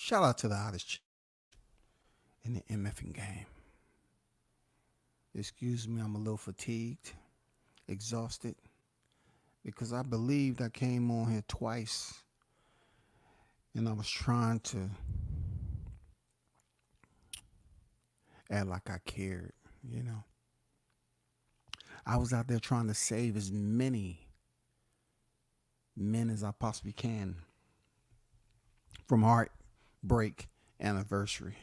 Shout out to the hottest in the MFing game. Excuse me, I'm a little fatigued, exhausted, because I believed I came on here twice and I was trying to act like I cared, you know. I was out there trying to save as many men as I possibly can from heartbreak anniversary.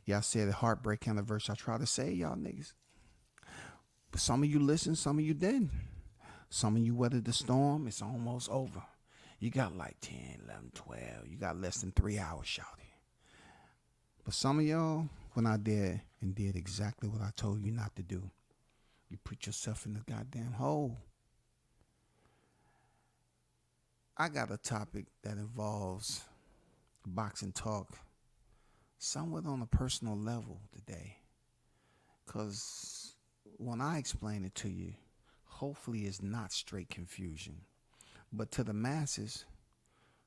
Yeah, I said heartbreak anniversary. I tried to save y'all niggas. But some of you listened, some of you didn't. Some of you weathered the storm. It's almost over. You got like 10, 11, 12. You got less than 3 hours, shouty. But some of y'all went out there and did exactly what I told you not to do. You put yourself in the goddamn hole. I got a topic that involves boxing talk somewhat on a personal level today. Because when I explain it to you, hopefully it's not straight confusion. But to the masses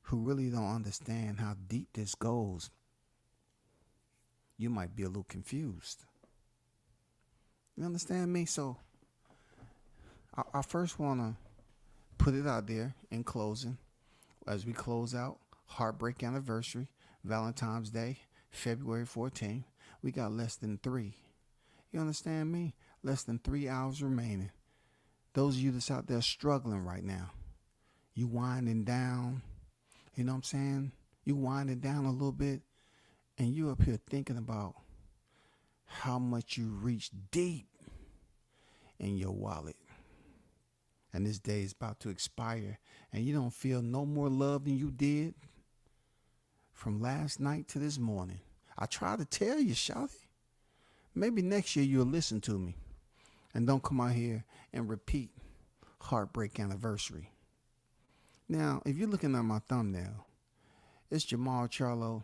who really don't understand how deep this goes, you might be a little confused. You understand me? So I first want to put it out there in closing as we close out Heartbreak Anniversary, Valentine's Day, February 14th. We got less than 3. You understand me? Less than 3 hours remaining. Those of you that's out there struggling right now, you winding down, you know what I'm saying? You winding down a little bit, and you up here thinking about how much you reach deep in your wallet. And this day is about to expire, and you don't feel no more love than you did from last night to this morning. I try to tell you, shout it. Maybe next year you'll listen to me and don't come out here and repeat Heartbreak Anniversary. Now, if you're looking at my thumbnail, it's Jamal Charlo,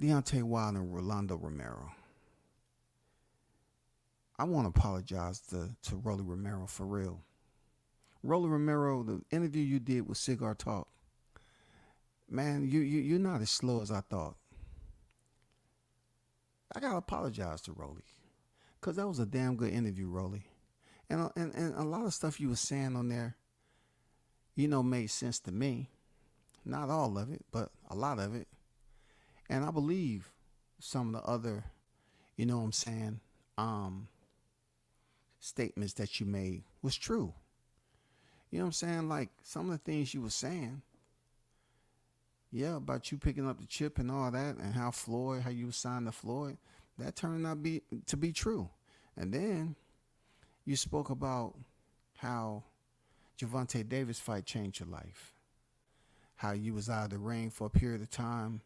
Deontay Wilder, and Rolando Romero. I want to apologize to Rolly Romero for real. Rolly Romero, the interview you did with Cigar Talk, man, you're not as slow as I thought. I gotta apologize to Rolly, cause that was a damn good interview, Rolly, and a lot of stuff you were saying on there, made sense to me. Not all of it, but a lot of it, and I believe some of the other, you know what I'm saying, statements that you made was true. You know what I'm saying? Like some of the things you were saying, yeah, about you picking up the chip and all that, and how you signed to Floyd, that turned out to be true. And then you spoke about how Gervonta Davis fight changed your life, how you was out of the ring for a period of time,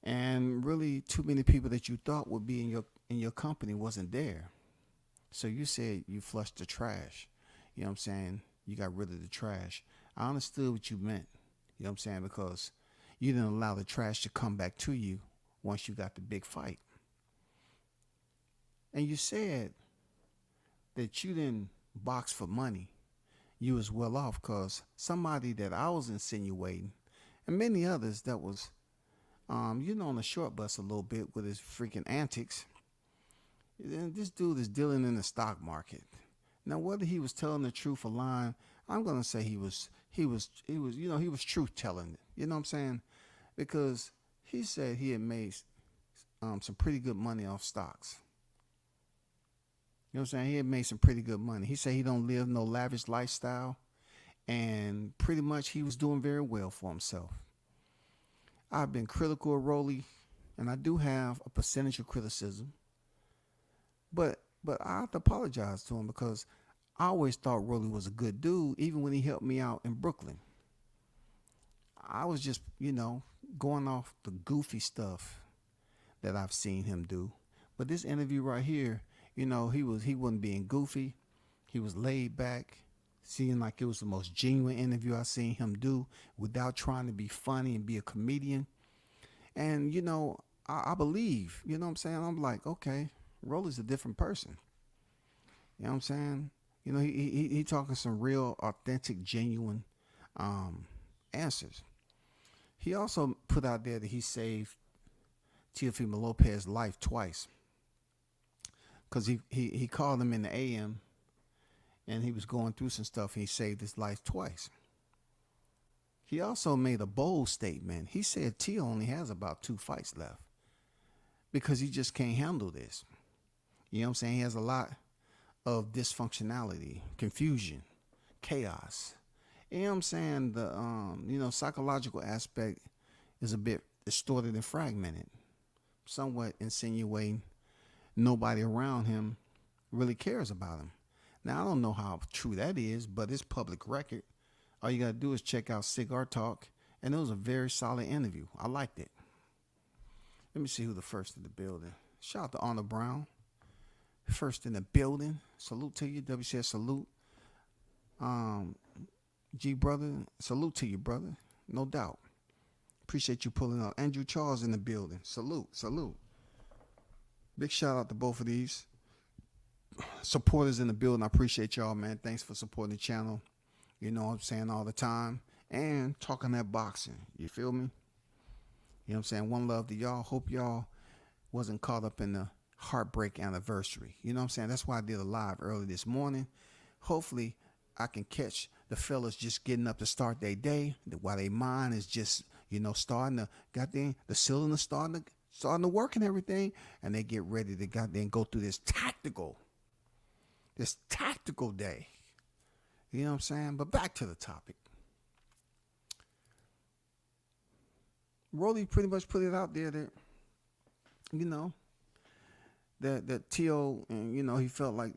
and really too many people that you thought would be in your company wasn't there. So you said you flushed the trash. You know what I'm saying? You got rid of the trash. I understood what you meant. You know what I'm saying? Because you didn't allow the trash to come back to you once you got the big fight. And you said that you didn't box for money. You was well off because somebody that I was insinuating, and many others that was, on the short bus a little bit with his freaking antics. And this dude is dealing in the stock market. Now, whether he was telling the truth or lying, I'm gonna say he was truth telling. You know what I'm saying? Because he said he had made some pretty good money off stocks. You know what I'm saying? He had made some pretty good money. He said he don't live no lavish lifestyle, and pretty much he was doing very well for himself. I've been critical of Rolly, and I do have a percentage of criticism. But I have to apologize to him because I always thought Rolly was a good dude, even when he helped me out in Brooklyn. I was just, going off the goofy stuff that I've seen him do. But this interview right here, he wasn't being goofy. He was laid back, seeing like it was the most genuine interview I've seen him do without trying to be funny and be a comedian. And, I believe, you know what I'm saying? I'm like, okay, Rolly's a different person. You know what I'm saying? He talking some real, authentic, genuine answers. He also put out there that he saved Teofimo Lopez's life twice because he called him in the AM and he was going through some stuff. And he saved his life twice. He also made a bold statement. He said Tio only has about 2 fights left because he just can't handle this. You know what I'm saying? He has a lot of dysfunctionality, confusion, chaos. You know what I'm saying? The psychological aspect is a bit distorted and fragmented, somewhat insinuating nobody around him really cares about him. Now I don't know how true that is, but it's public record. All you gotta do is check out Cigar Talk, and it was a very solid interview. I liked it. Let me see who the first in the building. Shout out to Arnold Brown, first in the building. Salute to you. WCS salute. G brother, salute to you, brother. No doubt. Appreciate you pulling up. Andrew Charles in the building. Salute, salute. Big shout out to both of these supporters in the building. I appreciate y'all, man. Thanks for supporting the channel. You know what I'm saying, all the time. And talking that boxing. You feel me? You know what I'm saying? One love to y'all. Hope y'all wasn't caught up in the heartbreak anniversary. You know what I'm saying? That's why I did a live early this morning. Hopefully I can catch the fellas just getting up to start their day while their mind is just, starting to, goddamn, the cylinder starting to work and everything. And they get ready to goddamn go through this tactical day. You know what I'm saying? But back to the topic. Rolly pretty much put it out there that, that Tio, and he felt like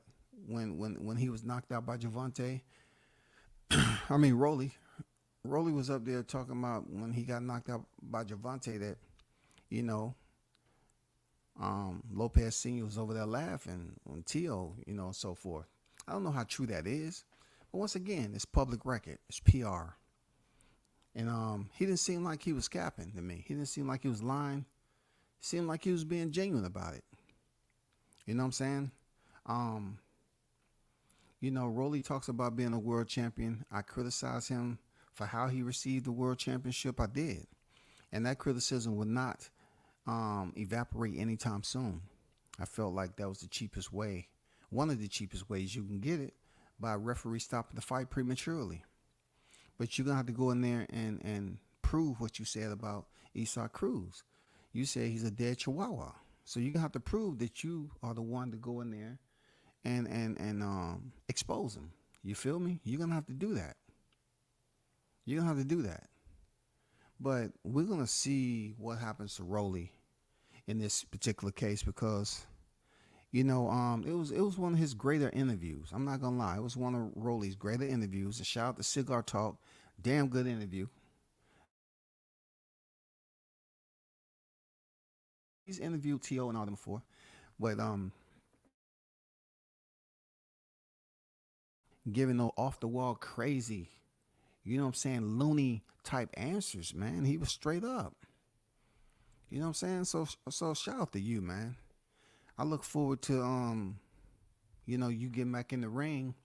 when he was knocked out by Javante, Rolly was up there talking about when he got knocked out by Javante that, Lopez Sr. was over there laughing on Tio, and so forth. I don't know how true that is, but once again, it's public record, it's PR. And he didn't seem like he was capping to me. He didn't seem like he was lying. He seemed like he was being genuine about it. You know what I'm saying? Rolly talks about being a world champion. I criticize him for how he received the world championship. I did. And that criticism would not evaporate anytime soon. I felt like that was the cheapest way. One of the cheapest ways you can get it, by a referee stopping the fight prematurely. But you're going to have to go in there and prove what you said about Isaac Cruz. You say he's a dead chihuahua. So you're going to have to prove that you are the one to go in there and expose him. You feel me? You're going to have to do that. You're going to have to do that. But we're going to see what happens to Rolly in this particular case because, it was one of his greater interviews. I'm not going to lie. It was one of Rolly's greater interviews. A shout out to Cigar Talk. Damn good interview. He's interviewed T.O. and all them before. But giving no off the wall crazy, loony type answers, man. He was straight up. You know what I'm saying? So shout out to you, man. I look forward to you getting back in the ring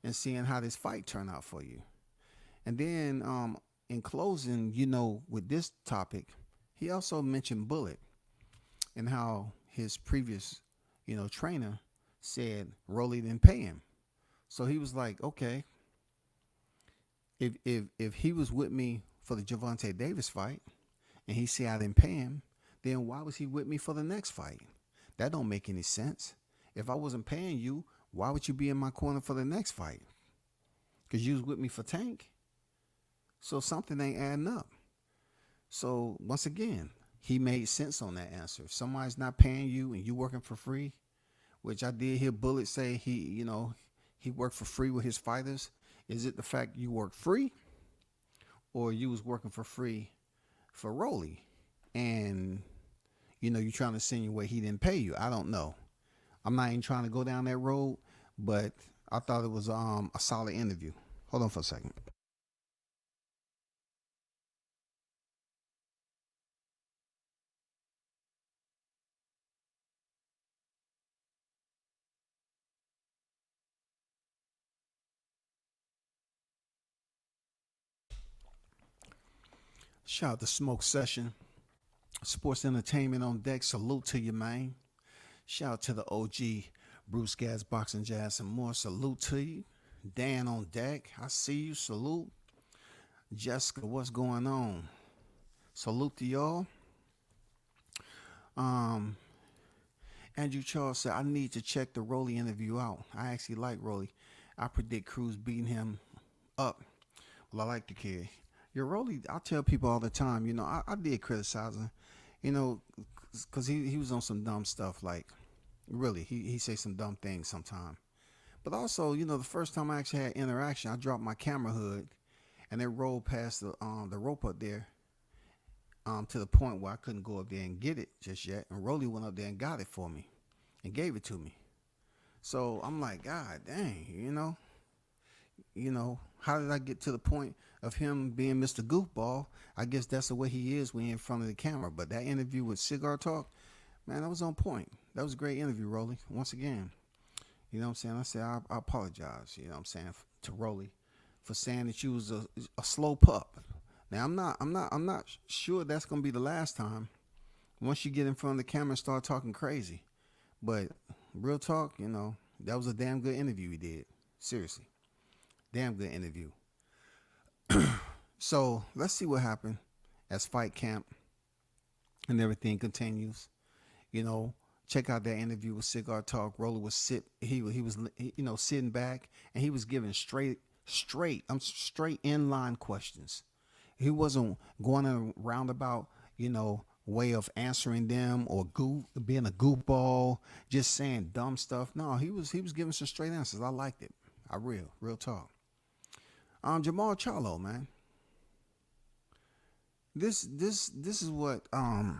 and seeing how this fight turned out for you. And then in closing, with this topic, he also mentioned Bullet and how his previous, trainer said Rolly didn't pay him. So he was like, okay, if he was with me for the Javante Davis fight and he said I didn't pay him, then why was he with me for the next fight? That don't make any sense. If I wasn't paying you, why would you be in my corner for the next fight? Because you was with me for Tank. So something ain't adding up. So once again, he made sense on that answer. If somebody's not paying you and you working for free, which I did hear Bullet say he worked for free with his fighters. Is it the fact you work free or you was working for free for Rolly? And, you're trying to insinuate he didn't pay you. I don't know. I'm not even trying to go down that road, but I thought it was a solid interview. Hold on for a second. Shout out to Smoke Session. Sports entertainment on deck. Salute to you, man. Shout out to the OG Bruce Gas Boxing Jazz and more. Salute to you. Dan on deck. I see you. Salute. Jessica, what's going on? Salute to y'all. Um, Andrew Charles said, I need to check the ROLLY interview out. I actually like ROLLY. I predict Cruz beating him up. Well, I like the kid. Your ROLLY, I tell people all the time, I did criticize him, because he was on some dumb stuff. Like, really, he say some dumb things sometimes. But also, the first time I actually had interaction, I dropped my camera hood and it rolled past the rope up there to the point where I couldn't go up there and get it just yet. And ROLLY went up there and got it for me and gave it to me. So I'm like, God dang, how did I get to the point of him being Mr. Goofball? I guess that's the way he is when he's in front of the camera. But that interview with Cigar Talk, man, that was on point. That was a great interview, ROLLY. Once again, you know what I'm saying? I said, I apologize, to ROLLY for saying that you was a slow pup. Now I'm not sure that's gonna be the last time. Once you get in front of the camera and start talking crazy. But real talk, that was a damn good interview he did. Seriously. Damn good interview. So let's see what happened as fight camp and everything continues. Check out that interview with Cigar Talk. ROLLY was sitting back and he was giving straight inline questions. He wasn't going a roundabout, way of answering them or being a goofball, just saying dumb stuff. No, he was giving some straight answers. I liked it. Real talk. Jamal Charlo, man. This is what I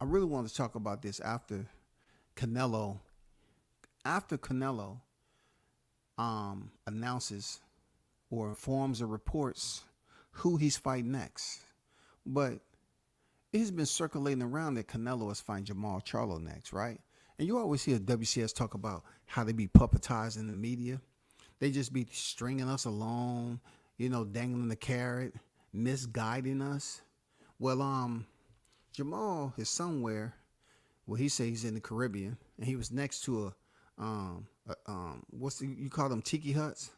really want to talk about this after Canelo announces or informs or reports who he's fighting next. But it's been circulating around that Canelo is fighting Jamal Charlo next, right? And you always hear WCS talk about how they be puppetizing the media. They just be stringing us along, dangling the carrot, misguiding us. Well, Jamal is somewhere. Well, he says he's in the Caribbean, and he was next to you call them tiki huts?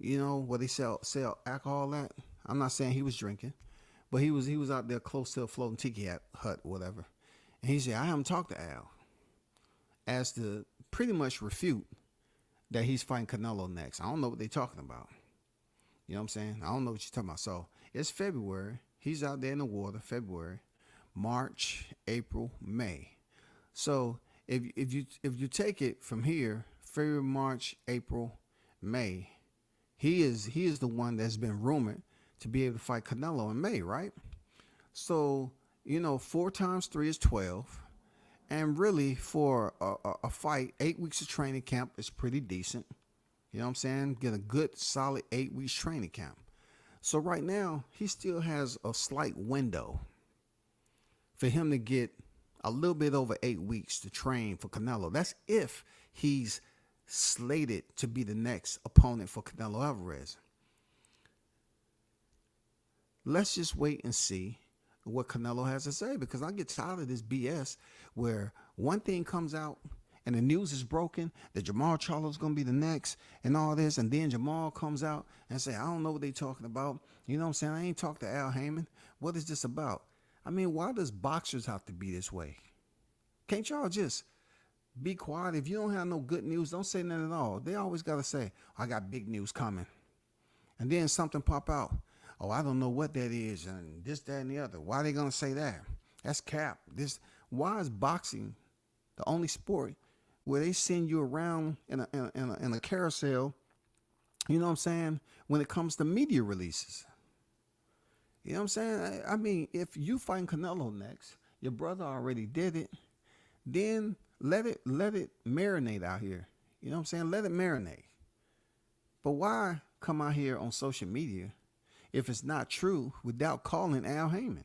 Where they sell alcohol at. I'm not saying he was drinking, but he was out there close to a floating tiki hut or whatever. And he said, I haven't talked to Al, as to pretty much refute that he's fighting Canelo next. I don't know what they're talking about. You know what I'm saying? I don't know what you're talking about. So it's February. He's out there in the water. February, March, April, May. So if you take it from here, February, March, April, May, he is the one that's been rumored to be able to fight Canelo in May, right? So 4 times 3 is 12. And really, for a fight, 8 weeks of training camp is pretty decent. You know what I'm saying? Get a good, solid 8 weeks training camp. So right now, he still has a slight window for him to get a little bit over 8 weeks to train for Canelo. That's if he's slated to be the next opponent for Canelo Alvarez. Let's just wait and see what Canelo has to say, because I get tired of this BS where one thing comes out and the news is broken that Jamal Charlo is going to be the next and all this, and then Jamal comes out and say, I don't know what they're talking about. You know what I'm saying? I ain't talked to Al Heyman. What is this about? I mean, why does boxers have to be this way? Can't y'all just be quiet? If you don't have no good news, don't say nothing at all. They always got to say, I got big news coming. And then something pop out. Oh, I don't know what that is, and this, that, and the other. Why are they going to say that? That's cap. Why is boxing the only sport where they send you around in a carousel, you know what I'm saying, when it comes to media releases? You know what I'm saying? I mean, if you fight Canelo next, your brother already did it, then let it marinate out here. You know what I'm saying? Let it marinate. But why come out here on social media if it's not true without calling Al Heyman?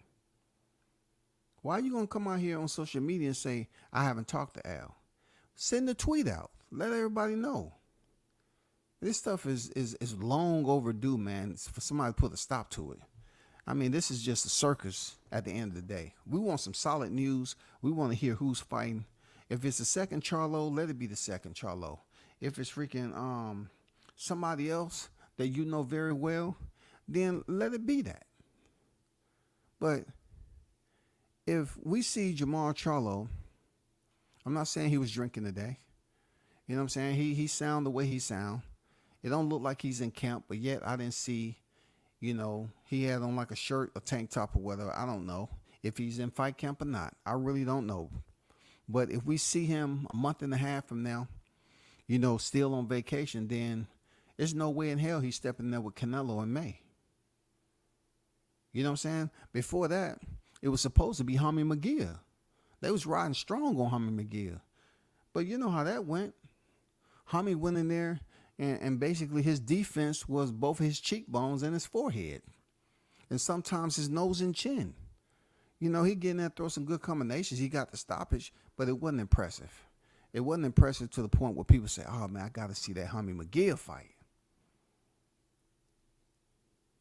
Why are you going to come out here on social media and say, I haven't talked to Al? Send a tweet out. Let everybody know. This stuff is long overdue, man. It's for somebody to put a stop to it. I mean, this is just a circus at the end of the day. We want some solid news. We want to hear who's fighting. If it's the second Charlo, let it be the second Charlo. If it's freaking somebody else that you know very well, then let it be that. But if we see Jamal Charlo, I'm not saying he was drinking today. You know what I'm saying? He sound the way he sound. It don't look like he's in camp, but yet I didn't see, he had on like a shirt, a tank top or whatever. I don't know if he's in fight camp or not. I really don't know. But if we see him a month and a half from now, still on vacation, then there's no way in hell he's stepping there with Canelo in May. You know what I'm saying? Before that, it was supposed to be Hammy McGill. They was riding strong on Hammy McGill. But you know how that went. Hammy went in there, and basically his defense was both his cheekbones and his forehead. And sometimes his nose and chin. He get in there, throw some good combinations. He got the stoppage, but it wasn't impressive. It wasn't impressive to the point where people say, oh, man, I got to see that Hammy McGill fight.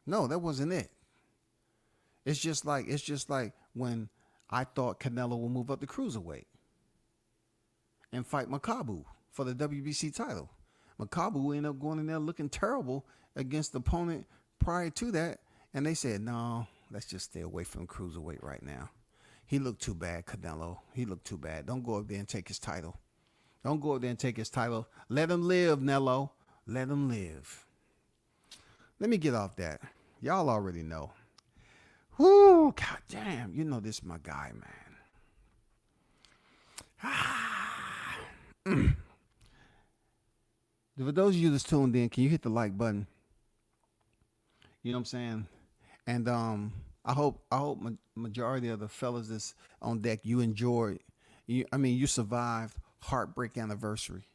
No, that wasn't it. It's just like when I thought Canelo would move up the cruiserweight and fight Makabu for the WBC title. Makabu ended up going in there looking terrible against the opponent prior to that, and they said, no, let's just stay away from cruiserweight right now. He looked too bad, Canelo. He looked too bad. Don't go up there and take his title. Don't go up there and take his title. Let him live, Nello. Let him live. Let me get off that. Y'all already know. Whoo, god damn. This is my guy, man. For those of you that's tuned in, can you hit the like button? You know what I'm saying? And I hope majority of the fellas that's on deck, you enjoyed. You survived Heartbreak Anniversary,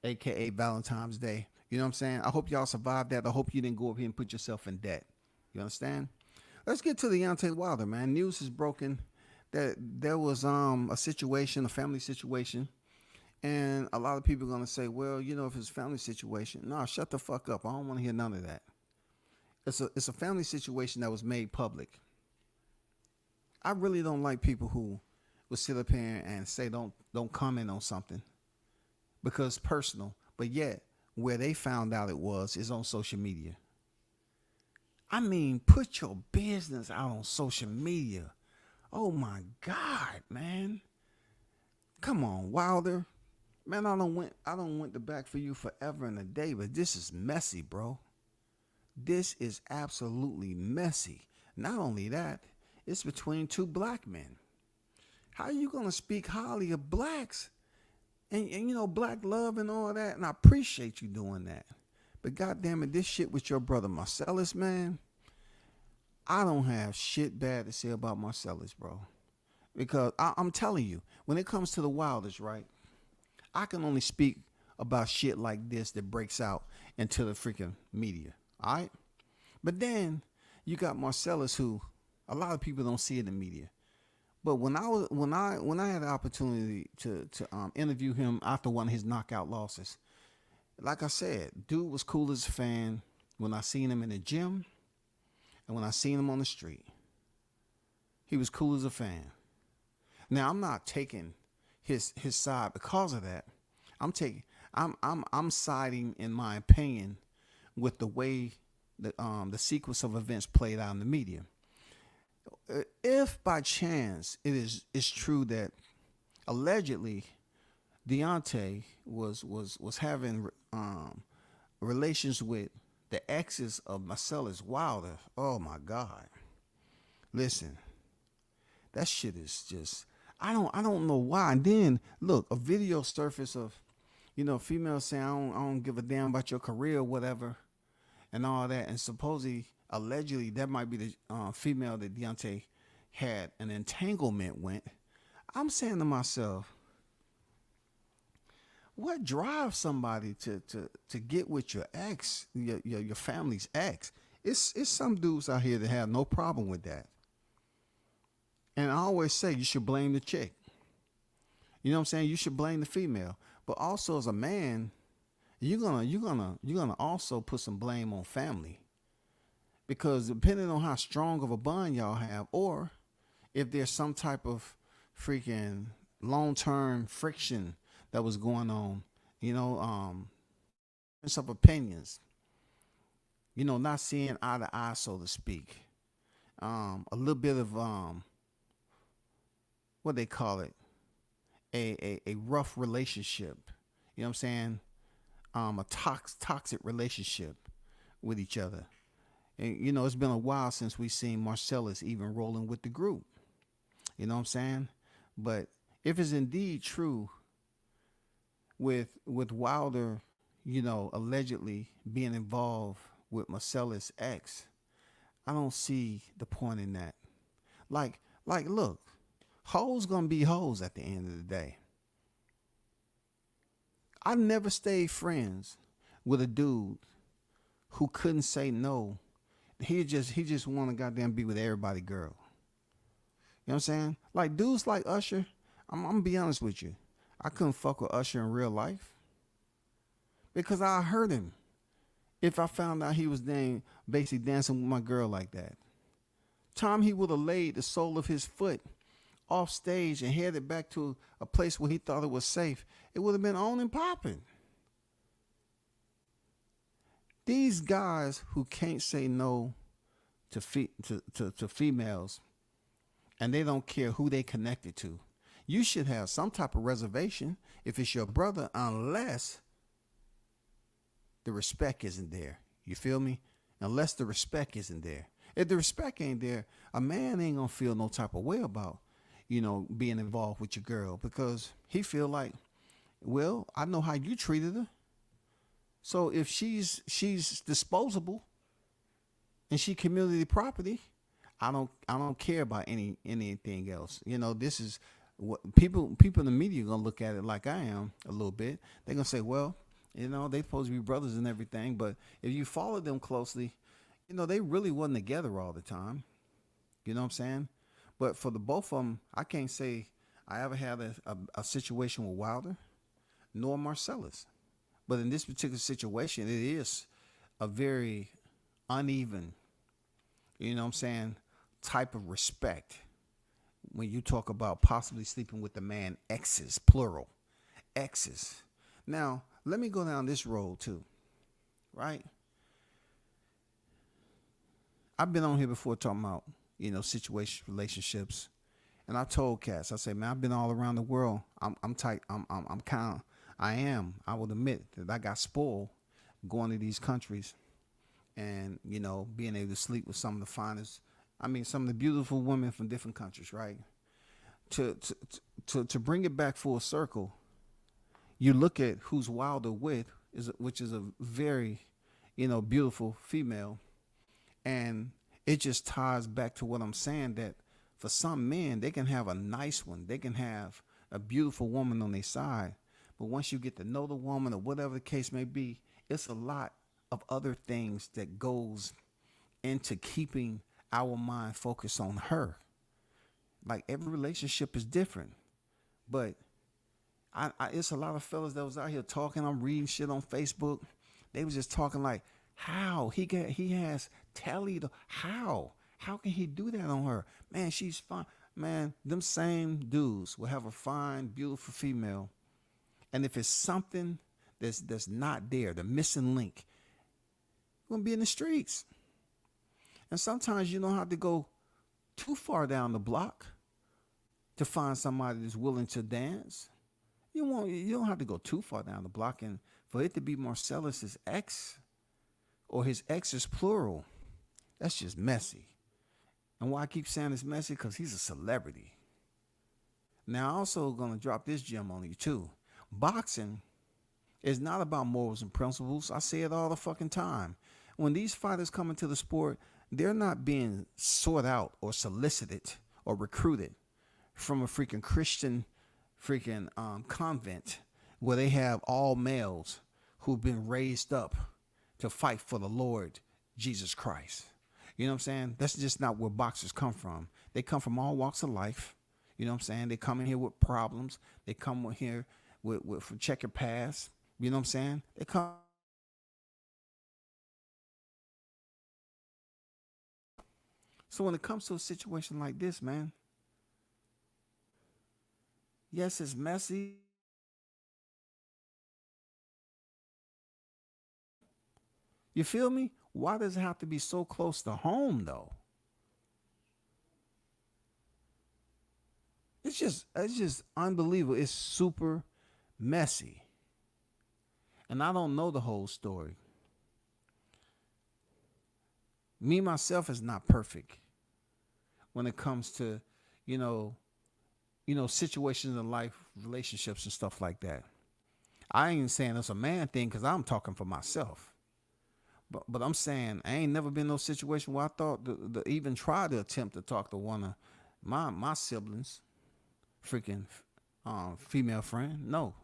aka Valentine's Day. You know what I'm saying? I hope y'all survived that. I hope you didn't go up here and put yourself in debt. You understand? Let's get to the Deontay Wilder, man. News is broken that there was a situation, a family situation. And a lot of people are going to say, well, if it's a family situation, no, shut the fuck up. I don't want to hear none of that. It's a family situation that was made public. I really don't like people who will sit up here and say don't comment on something because it's personal, but yet where they found out it was is on social media. I mean, put your business out on social media. Oh my God, man. Come on, Wilder. Man, I don't want the back for you forever and a day, but this is messy, bro. This is absolutely messy. Not only that, it's between two black men. How are you gonna speak highly of blacks? And black love and all that, and I appreciate you doing that. But goddamn it, this shit with your brother Marcellus, man. I don't have shit bad to say about Marcellus, bro. Because I'm telling you, when it comes to the Wilders, right? I can only speak about shit like this that breaks out into the freaking media. All right? But then you got Marcellus, who a lot of people don't see in the media. But when I had the opportunity to interview him after one of his knockout losses, like I said, dude was cool as a fan when I seen him in the gym and when I seen him on the street. He was cool as a fan. Now I'm not taking his side because of that. I'm siding, in my opinion, with the way the sequence of events played out in the media. If by chance it's true that allegedly Deontay was having relations with the exes of Marcellus Wilder, oh my God! Listen, that shit is just I don't know why. And then look, a video surfaced of females saying I don't give a damn about your career or whatever, and all that, and supposedly allegedly that might be the female that Deontay had an entanglement with. I'm saying to myself, what drives somebody to get with your ex, your family's ex? It's some dudes out here that have no problem with that. And I always say you should blame the chick. You know what I'm saying? You should blame the female. But also as a man, you're gonna also put some blame on family, because depending on how strong of a bond y'all have, or if there's some type of freaking long term friction that was going on, you know, difference of opinions, not seeing eye to eye, so to speak. A little bit of what they call it, a rough relationship. You know what I'm saying? A toxic relationship with each other. And it's been a while since we seen Marcellus even rolling with the group. You know what I'm saying? But if it's indeed true with Wilder, allegedly being involved with Marcellus X, I don't see the point in that. Look, hoes gonna be hoes at the end of the day. I never stayed friends with a dude who couldn't say no. He just wanna goddamn be with everybody girl. You know what I'm saying? Like dudes like Usher, I'm gonna be honest with you. I couldn't fuck with Usher in real life because I hurt him if I found out he was basically dancing with my girl like that. Time he would have laid the sole of his foot off stage and headed back to a place where he thought it was safe, it would have been on and popping. These guys who can't say no to females, and they don't care who they connected to, you should have some type of reservation if it's your brother, unless the respect isn't there. You feel me? Unless the respect isn't there. If the respect ain't there, a man ain't gonna feel no type of way about, being involved with your girl, because he feel like, well, I know how you treated her. So if she's disposable and she community property, I don't care about anything else. This is what people in the media are gonna look at it like I am a little bit. They're gonna say, well, they supposed to be brothers and everything, but if you follow them closely, they really wasn't together all the time. You know what I'm saying? But for the both of them, I can't say I ever had a situation with Wilder nor Marcellus. But in this particular situation, it is a very uneven, you know what I'm saying, type of respect when you talk about possibly sleeping with the man exes, plural, exes. Now, let me go down this road too, right? I've been on here before talking about, situations, relationships, and I told cats, I say, man, I've been all around the world. I'm tight. I'm kind of, I will admit that I got spoiled going to these countries and, being able to sleep with some of the finest, some of the beautiful women from different countries, right? To bring it back full circle, you look at who's Wilder with, which is a very, beautiful female. And it just ties back to what I'm saying, that for some men, they can have a nice one. They can have a beautiful woman on their side. But once you get to know the woman, or whatever the case may be, it's a lot of other things that goes into keeping our mind focused on her. Like every relationship is different. But it's a lot of fellas that was out here talking. I'm reading shit on Facebook. They was just talking like, how he has tallied, how can he do that on her? Man, she's fine. Man, them same dudes will have a fine, beautiful female, and if it's something that's not there, the missing link, you're gonna be in the streets. And sometimes you don't have to go too far down the block to find somebody that's willing to dance. You don't have to go too far down the block, and for it to be Marcellus's ex, or his ex is plural, that's just messy. And why I keep saying it's messy? Because he's a celebrity. Now, I'm also going to drop this gem on you, too. Boxing is not about morals and principles. I say it all the fucking time. When these fighters come into the sport, they're not being sought out or solicited or recruited from a freaking Christian convent where they have all males who've been raised up to fight for the Lord Jesus Christ. You know what I'm saying? That's just not where boxers come from. They come from all walks of life. You know what I'm saying? They come in here with problems. They come in here with check your past. You know what I'm saying? They come. So when it comes to a situation like this, man, yes, it's messy. You feel me? Why does it have to be so close to home though? It's just unbelievable. It's super messy. And I don't know the whole story. Me myself is not perfect when it comes to, you know, situations in life, relationships and stuff like that. I ain't saying it's a man thing because I'm talking for myself. But I'm saying I ain't never been in no situation where I thought to even try to attempt to talk to one of my siblings, freaking female friend. No,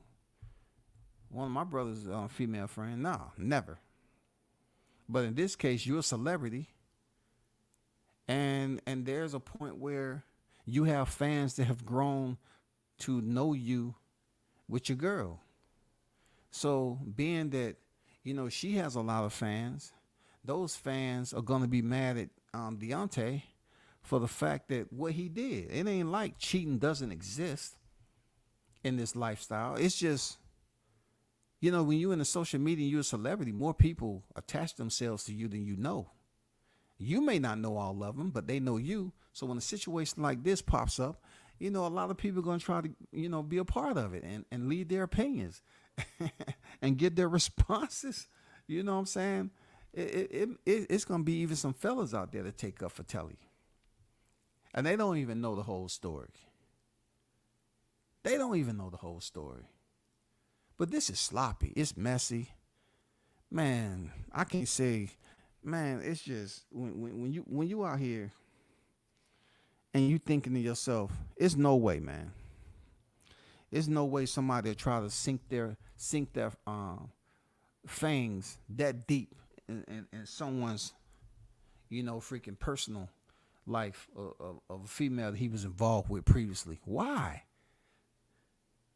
one of my brothers female friend. No, never. But in this case, you're a celebrity, and there's a point where you have fans that have grown to know you with your girl. So being that she has a lot of fans, those fans are gonna be mad at Deontay for the fact that what he did. It ain't like cheating doesn't exist in this lifestyle. It's just when you're in the social media and you're a celebrity, more people attach themselves to you than you know. You may not know all of them, but they know you. So when a situation like this pops up, a lot of people are going to try to, be a part of it and lead their opinions and get their responses. You know what I'm saying? It's going to be even some fellas out there to take up for Telly. And they don't even know the whole story. They don't even know the whole story. But this is sloppy. It's messy. Man, I can't say, man, it's just when you out here and you thinking to yourself, it's no way, man. It's no way somebody will try to sink their fangs that deep in someone's freaking personal life of a female that he was involved with previously. Why?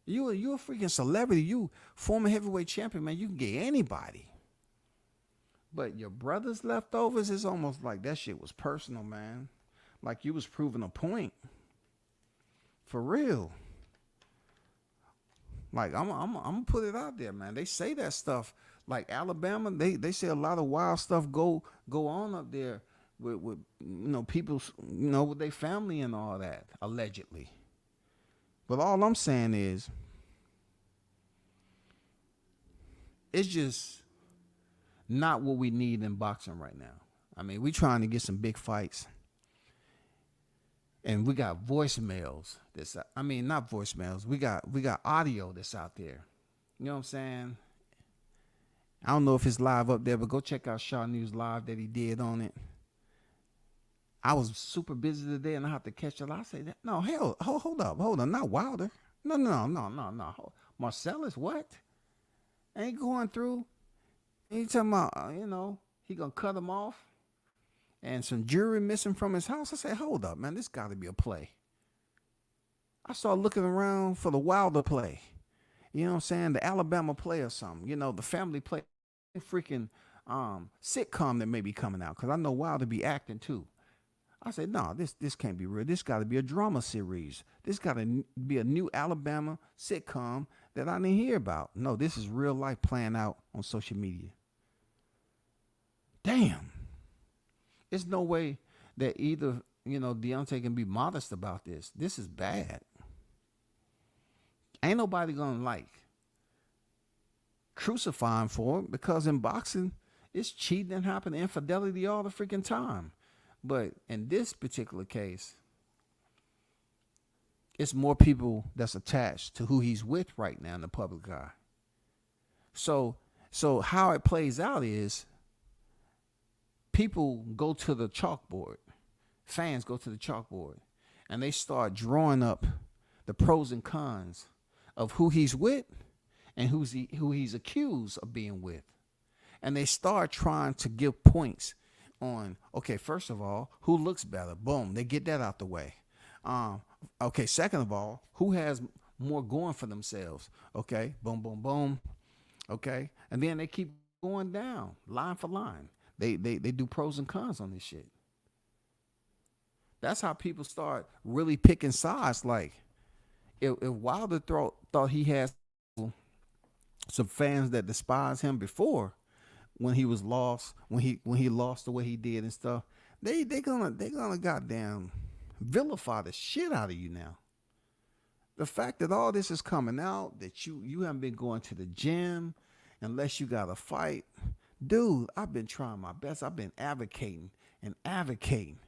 You a freaking celebrity. You former heavyweight champion, man. You can get anybody. But your brother's leftovers, is almost like that shit was personal, man. Like you was proving a point. For real. Like I'm gonna put it out there, man. They say that stuff. Like Alabama, they say a lot of wild stuff go on up there with people with their family and all that, allegedly. But all I'm saying is it's just not what we need in boxing right now. I mean, we trying to get some big fights. And we got voicemails not voicemails. We got audio that's out there. You know what I'm saying? I don't know if it's live up there, but go check out Shaw News Live that he did on it. I was super busy today and I have to catch it. I say that. No, hell, hold up. Not Wilder. No. Marcellus, what? Ain't going through. Ain't talking about, he gonna cut him off and some jewelry missing from his house. I said, hold up, man, this got to be a play. I started looking around for the Wilder play. You know what I'm saying? The Alabama play or something. The family play, freaking sitcom that may be coming out because I know Wilder be acting too. I said, no, this can't be real. This got to be a drama series. This got to be a new Alabama sitcom that I didn't hear about. No, this is real life playing out on social media. Damn. There's no way that either, Deontay can be modest about this. This is bad. Ain't nobody going to crucify him for it because in boxing, it's cheating and happening, infidelity all the freaking time. But in this particular case, it's more people that's attached to who he's with right now in the public eye. So how it plays out is people go to the chalkboard, fans go to the chalkboard, and they start drawing up the pros and cons of who he's with and who he's accused of being with. And they start trying to give points on, okay, first of all, who looks better? Boom, they get that out the way. Okay, second of all, who has more going for themselves? Okay, boom, boom, boom. Okay, and then they keep going down line for line. They do pros and cons on this shit. That's how people start really picking sides. Like if Wilder thought he had some fans that despise him before when he was lost, when he lost the way he did and stuff, they gonna goddamn vilify the shit out of you now. The fact that all this is coming out, that you haven't been going to the gym unless you got a fight, dude. I've been trying my best. I've been advocating and advocating.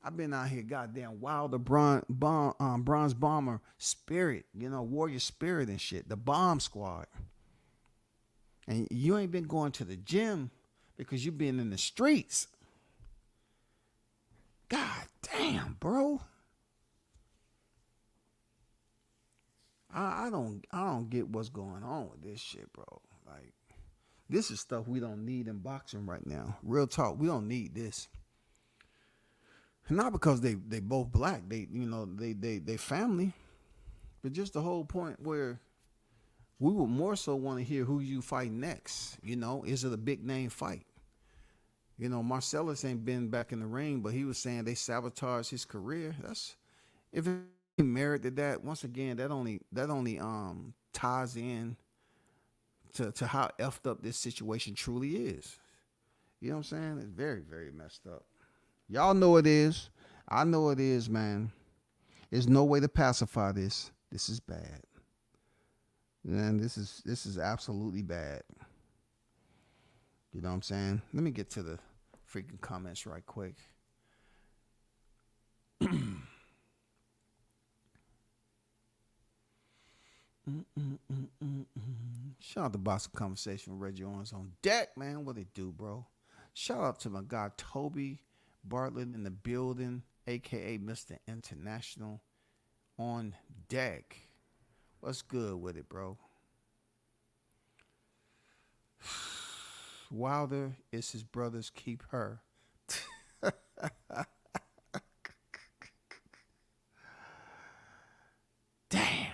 I've been out here, goddamn Wilder bronze bomber spirit, warrior spirit and shit. The bomb squad, and you ain't been going to the gym because you've been in the streets. God damn, bro. I don't get what's going on with this shit, bro. Like this is stuff we don't need in boxing right now. Real talk, we don't need this. Not because they both black, they family, but just the whole point where we would more so want to hear who you fight next. Is it a big name fight? Marcellus ain't been back in the ring, but he was saying they sabotaged his career. That's if he merit to that. Once again, that only ties in to how effed up this situation truly is. You know what I'm saying? It's very, very messed up. Y'all know it is. I know it is, man. There's no way to pacify this. This is bad. Man, this is absolutely bad. You know what I'm saying? Let me get to the freaking comments right quick. Shout out to Boxing Conversation with Reggie Owens on deck, man. What it do, bro? Shout out to my guy Toby Bartlett in the building, aka Mr. International on deck. What's good with it, bro? Wilder is his brother's keep her. Damn.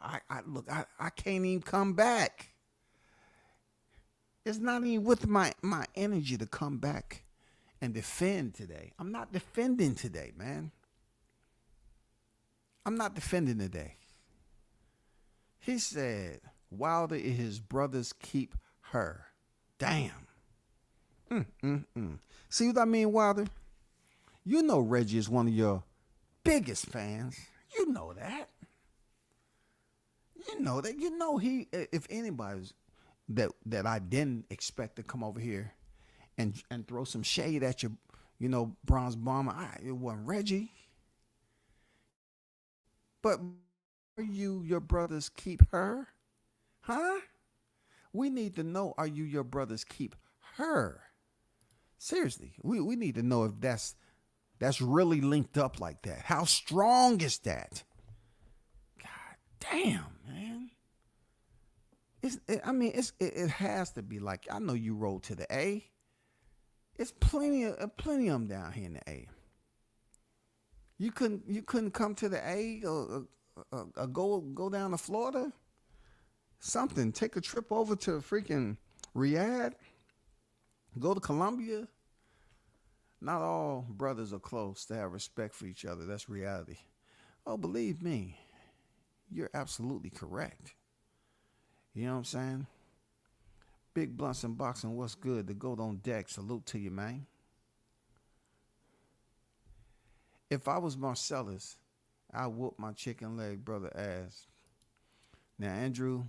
I can't even come back. It's not even with my energy to come back and defend today. I'm not defending today, man. I'm not defending today. He said Wilder is his brother's keep her. Damn. See what I mean, Wilder? You know Reggie is one of your biggest fans. You know that. You know that. You know he. If anybody's that I didn't expect to come over here and throw some shade at your, bronze bomber, it wasn't Reggie. But are you your brother's keep her? Huh? We need to know, are you your brother's keep her? Seriously, we need to know if that's really linked up like that. How strong is that? God damn, man. It has to be like, I know you rolled to the A. It's plenty of them down here in the A. You couldn't come to the A or go down to Florida. Something. Take a trip over to freaking Riyadh. Go to Colombia. Not all brothers are close to have respect for each other. That's reality. Oh, believe me, you're absolutely correct. You know what I'm saying? Big Blunts and Boxing, what's good? The goat on deck. Salute to you, man. If I was Marcellus, I'd whoop my chicken leg brother ass. Now, Andrew,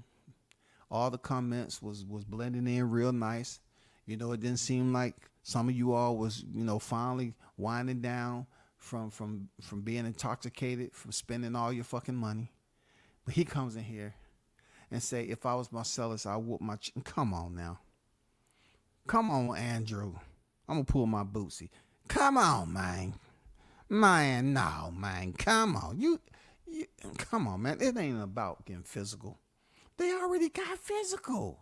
all the comments was blending in real nice. It didn't seem like some of you all was, finally winding down from being intoxicated, from spending all your fucking money. But he comes in here and say, if I was Marcellus, I whoop my chicken. Come on now. Come on, Andrew. I'm going to pull my bootsy. Come on, man. Man, no, man. Come on. You come on, man. It ain't about getting physical. They already got physical.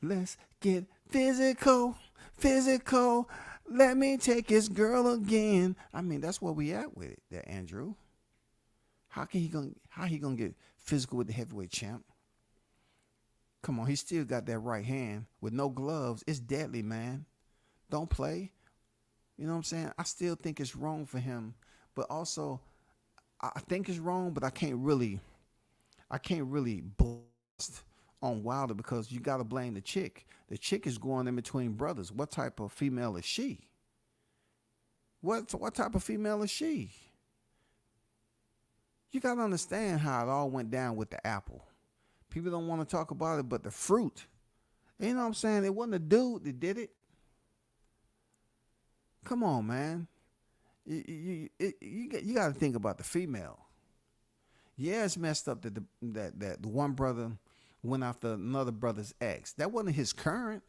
Let's get physical. Let me take his girl again. That's where we at with it, there, Andrew. How he gonna get physical with the heavyweight champ? Come on, he still got that right hand with no gloves. It's deadly, man. Don't play. You know what I'm saying? I still think it's wrong for him, but also I think it's wrong, but I can't really blast on Wilder because you got to blame the chick. The chick is going in between brothers. What type of female is she? What type of female is she? You got to understand how it all went down with the apple. People don't want to talk about it, but the fruit. You know what I'm saying? It wasn't a dude that did it. Come on, man. You got to think about the female. Yeah, it's messed up that the one brother went after another brother's ex. That wasn't his current.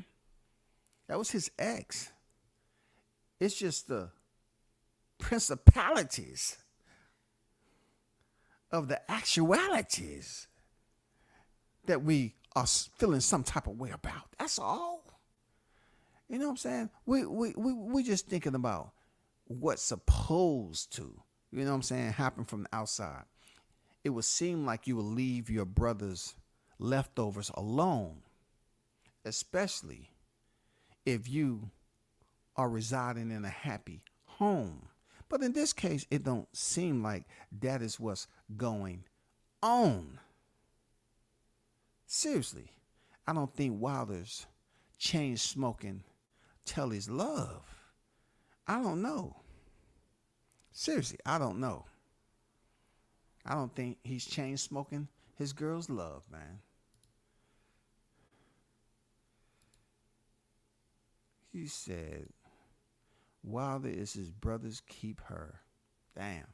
That was his ex. It's just the principalities of the actualities that we are feeling some type of way about. That's all. You know what I'm saying? We just thinking about what's supposed to, you know what I'm saying, happen from the outside. It would seem like you would leave your brother's leftovers alone, especially if you are residing in a happy home. But in this case, it don't seem like that is what's going on. Seriously, I don't think Wilder's chain smoking tell his love. I don't know. Seriously, I don't know. I don't think he's chain smoking his girl's love, man. He said, Wilder is his brother's keep her. Damn.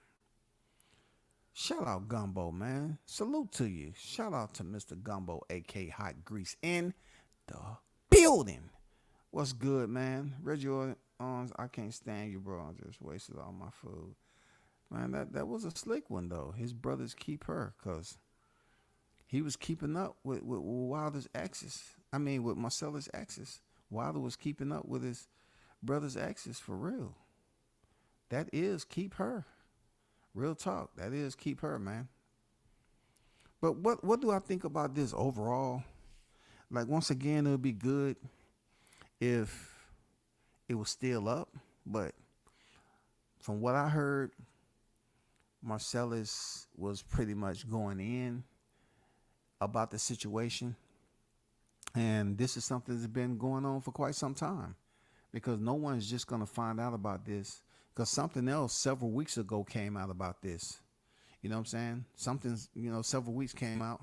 Shout out Gumbo, man. Salute to you. Shout out to Mr. Gumbo, a.k.a. Hot Grease, in the building. What's good, man? Reggie Owens, I can't stand you, bro. I just wasted all my food. Man, that was a slick one, though. His brothers keep her, because he was keeping up with Wilder's exes. I mean, with Marcella's exes. Wilder was keeping up with his brother's exes for real. That is keep her. Real talk. That is keep her, man. But what do I think about this overall? Like, once again, it would be good if it was still up. But from what I heard, Marcellus was pretty much going in about the situation. And this is something that's been going on for quite some time, because no one's just going to find out about this, because something else several weeks ago came out about this. You know what I'm saying? Something's, several weeks came out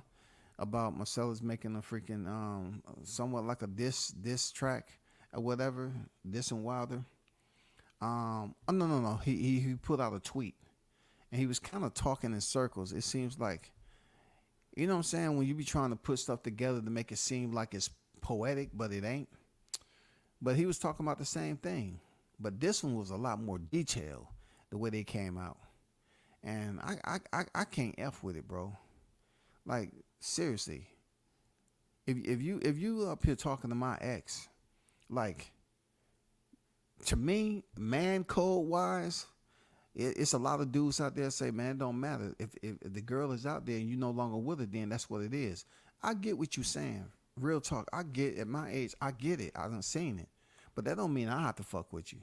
about Marcellus making a freaking, somewhat like a diss track or whatever, dissing Wilder. Oh, no. He put out a tweet, and he was kind of talking in circles. It seems like, you know what I'm saying, when you be trying to put stuff together to make it seem like it's poetic, but it ain't. But he was talking about the same thing. But this one was a lot more detailed, the way they came out. And I can't F with it, bro. Like, seriously. If you up here talking to my ex, like, to me, man code wise, it's a lot of dudes out there say, man, it don't matter. If the girl is out there and you no longer with her, then that's what it is. I get what you're saying. Real talk. I get, at my age, I get it. I done seen it. But that don't mean I have to fuck with you.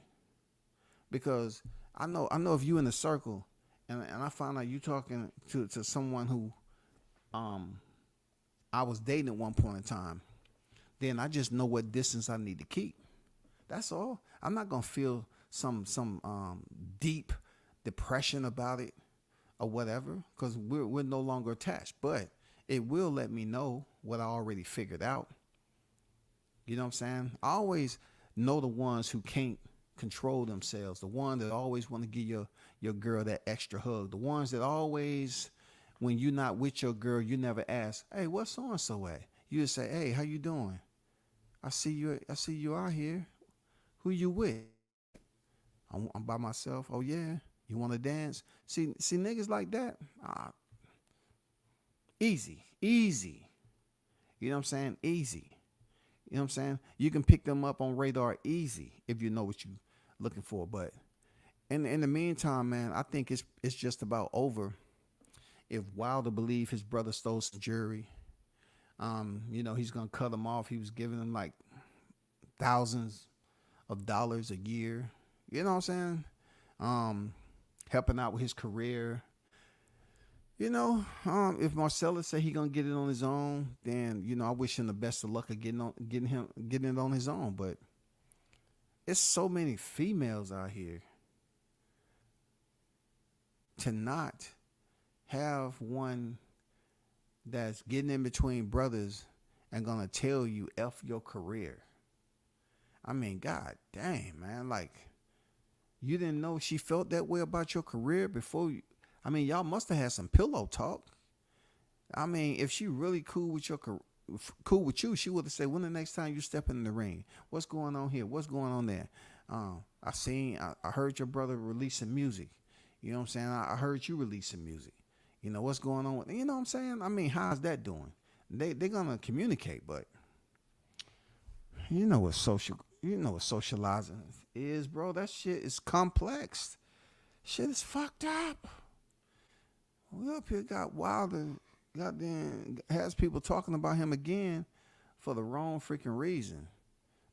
Because I know if you in a circle and I find out you talking to someone who I was dating at one point in time, then I just know what distance I need to keep. That's all. I'm not gonna feel some deep depression about it or whatever, because we're no longer attached. But it will let me know what I already figured out. You know what I'm saying? I always know the ones who can't control themselves, the one that always want to give your girl that extra hug, the ones that always, when you're not with your girl, you never ask, hey, what's so and so at? You just say, hey, how you doing? I see you out here. Who you with? I'm by myself. Oh yeah, you want to dance? See niggas like that. Easy. You know what I'm saying? Easy. You know what I'm saying? You can pick them up on radar easy if you know what you're looking for. But in the meantime, man, I think it's just about over. If Wilder believe his brother stole some jewelry, He's gonna cut him off. He was giving him like thousands of dollars a year. You know what I'm saying? Um, Helping out with his career. If Marcellus say he gonna get it on his own, then I wish him the best of luck of getting it on his own. But it's so many females out here to not have one that's getting in between brothers and gonna tell you F your career. I mean, god damn, man. Like, you didn't know she felt that way about your career before you. I mean, y'all must have had some pillow talk. I mean, if she really cool with you, she would have said, when the next time you step in the ring, what's going on here? What's going on there? I heard your brother releasing music. You know what I'm saying? I heard you releasing music. What's going on with, you know what I'm saying? I mean, how's that doing? They're gonna communicate, but what socializing is, bro. That shit is complex. Shit is fucked up. We up here got Wilder, goddamn, has people talking about him again for the wrong freaking reason.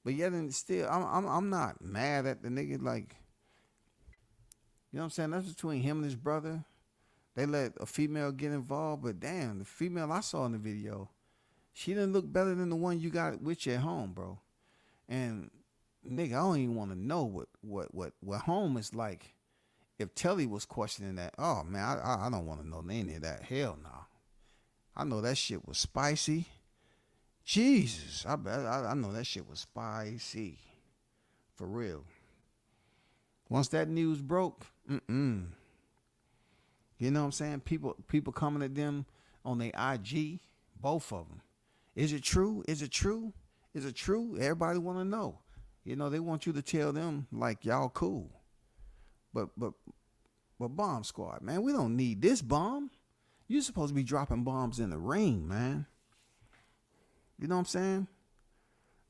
But yet and still, I'm not mad at the nigga. Like, you know what I'm saying? That's between him and his brother. They let a female get involved, but damn, the female I saw in the video, she didn't look better than the one you got with you at home, bro. And nigga, I don't even want to know what home is like. If Telly was questioning that, oh man, I don't want to know any of that. Hell no. I know that shit was spicy. Jesus, I know that shit was spicy, for real. Once that news broke, you know what I'm saying? People coming at them on their IG, both of them. Is it true? Is it true? Is it true? Everybody want to know. They want you to tell them like y'all cool. But Bomb Squad, man, we don't need this bomb. You supposed to be dropping bombs in the ring, man. You know what I'm saying?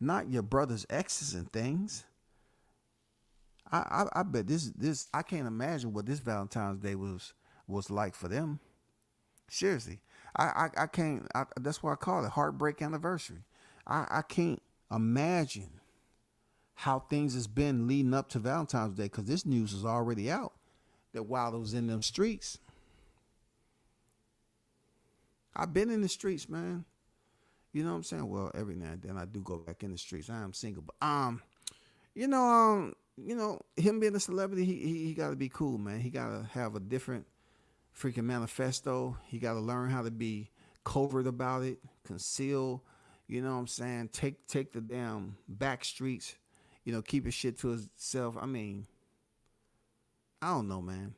Not your brother's exes and things. I bet this I can't imagine what this Valentine's Day was like for them. Seriously. I can't that's why I call it heartbreak anniversary. I can't imagine how things has been leading up to Valentine's Day, because this news is already out that Wilder was in them streets. I've been in the streets, man. You know what I'm saying? Well, every now and then I do go back in the streets. I am single, but him being a celebrity, he got to be cool, man. He got to have a different freaking manifesto. He got to learn how to be covert about it, conceal. You know what I'm saying? Take the damn back streets. Keep his shit to himself. I mean, I don't know, man.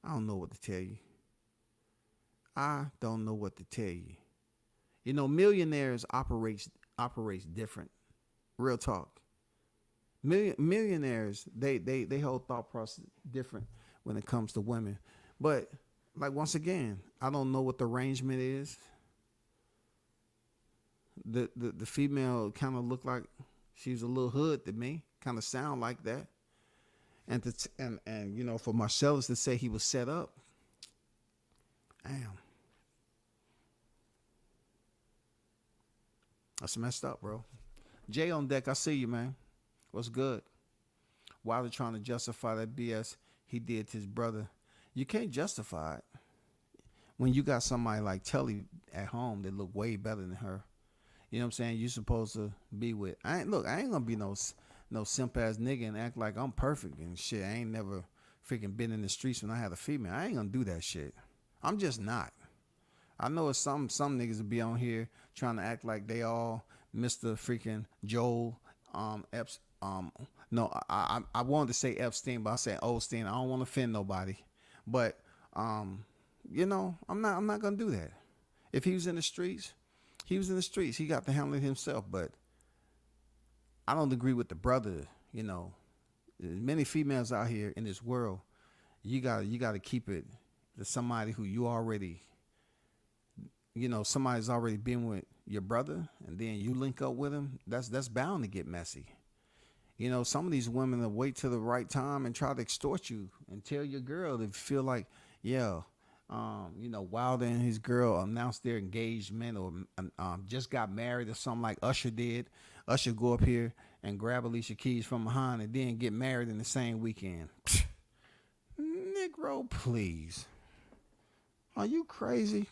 I don't know what to tell you. I don't know what to tell you. Millionaires operates different. Real talk. Millionaires, they whole thought process different when it comes to women. But like, once again, I don't know what the arrangement is. The female kind of looked like she was a little hood to me. Kind of sound like that. And for Marcellus to say he was set up, damn, that's messed up, bro. Jay on deck, I see you, man. What's good? Wilder trying to justify that BS he did to his brother. You can't justify it when you got somebody like Telly at home that look way better than her. You know what I'm saying? You supposed to be with. I ain't gonna be no simp ass nigga and act like I'm perfect and shit. I ain't never freaking been in the streets when I had a female. I ain't gonna do that shit. I'm just not. I know it's some niggas will be on here trying to act like they all Mr. freaking Joel no, I wanted to say Epstein, but I said Osteen. I don't want to offend nobody. But I'm not gonna do that. If he was in the streets, he was in the streets. He got to handle it himself. But I don't agree with the brother. There's many females out here in this world. You gotta keep it to somebody who you already, somebody's already been with your brother, and then you link up with him. That's bound to get messy. Some of these women will wait till the right time and try to extort you and tell your girl to feel like, yeah, Wilder and his girl announced their engagement or just got married or something like Usher did. Usher go up here and grab Alicia Keys from behind and then get married in the same weekend. Negro, please. Are you crazy?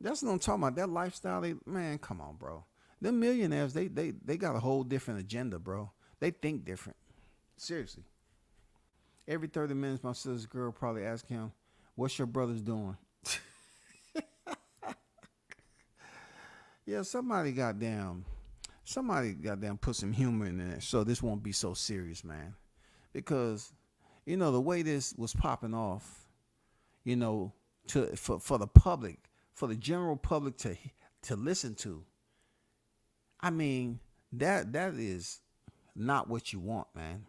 That's what I'm talking about. That lifestyle, man, come on, bro. Them millionaires, they got a whole different agenda, bro. They think different. Seriously. Every 30 minutes, my sister's girl probably ask him, "What's your brother's doing?" Yeah, somebody goddamn put some humor in there so this won't be so serious, man. Because, the way this was popping off, you know, for the public, for the general public to listen to. I mean, that is not what you want, man.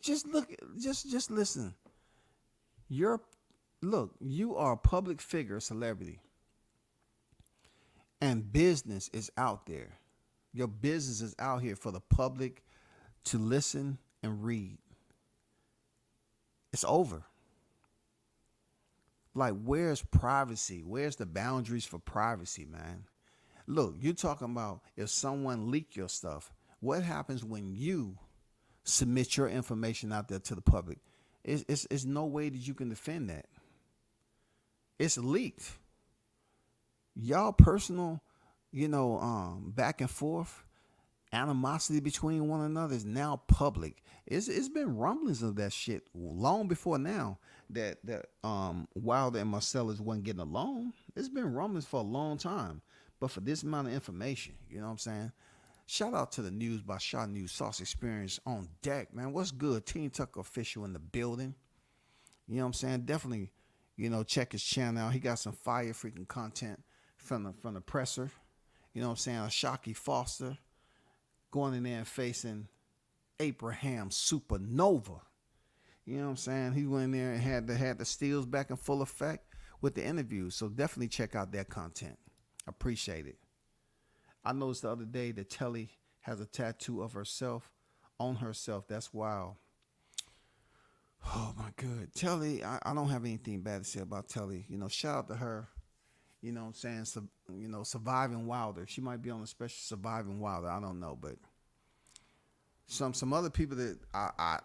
Just look, just listen. You're Look, you are a public figure, a celebrity, and business is out there. Your business is out here for the public to listen and read. It's over. Like, where's privacy? Where's the boundaries for privacy, man? Look, you're talking about if someone leak your stuff. What happens when you submit your information out there to the public? It's no way that you can defend that. It's leaked. Y'all personal, back and forth, animosity between one another is now public. It's been rumblings of that shit long before now that Wilder and Marcellus wasn't getting along. It's been rumblings for a long time. But for this amount of information, you know what I'm saying? Shout out to the News by Shaw News Sauce Experience on deck, man. What's good? Teen Tucker official in the building. You know what I'm saying? Definitely, check his channel out. He got some fire freaking content from the presser. You know what I'm saying? Ashaki Foster going in there and facing Abraham Supernova. You know what I'm saying? He went in there and had the steals back in full effect with the interview. So definitely check out that content. Appreciate it. I noticed the other day that Telly has a tattoo of herself on herself. That's wild. Oh my God. Telly, I don't have anything bad to say about Telly. Shout out to her. You know what I'm saying? So, Surviving Wilder. She might be on a special Surviving Wilder. I don't know, but some other people that I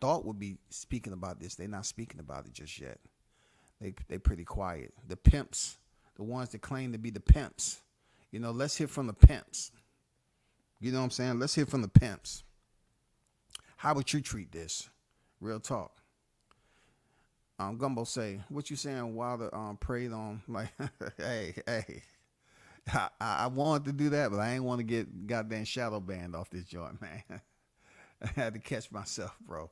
thought would be speaking about this, they're not speaking about it just yet. They pretty quiet. The pimps, the ones that claim to be the pimps. Let's hear from the pimps. You know what I'm saying? Let's hear from the pimps. How would you treat this? Real talk. Gumbo say, what you saying Wilder preyed on? Like, hey. I wanted to do that, but I ain't want to get goddamn shadow banned off this joint, man. I had to catch myself, bro.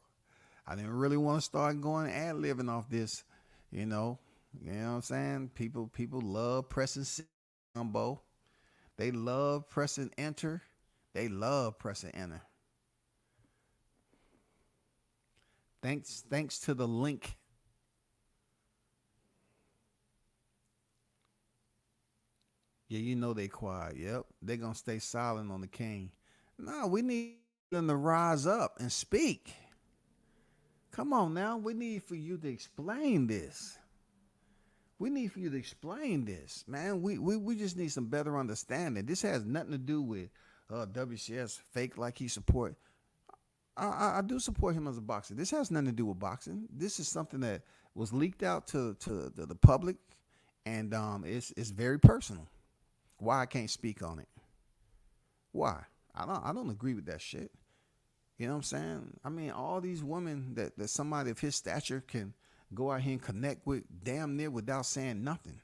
I didn't really want to start going ad-libbing off this, You know what I'm saying? People love pressing Gumbo. They love pressing enter. They love pressing enter. Thanks to the link. Yeah, they quiet. Yep. They gonna stay silent on the king. No, we need them to rise up and speak. Come on now. We need for you to explain this. We need for you to explain this, man. We just need some better understanding. This has nothing to do with WCS fake like he support. I do support him as a boxer. This has nothing to do with boxing. This is something that was leaked out to the public, and it's very personal. Why I can't speak on it? Why? I don't agree with that shit. You know what I'm saying? I mean, all these women that somebody of his stature can go out here and connect with damn near without saying nothing.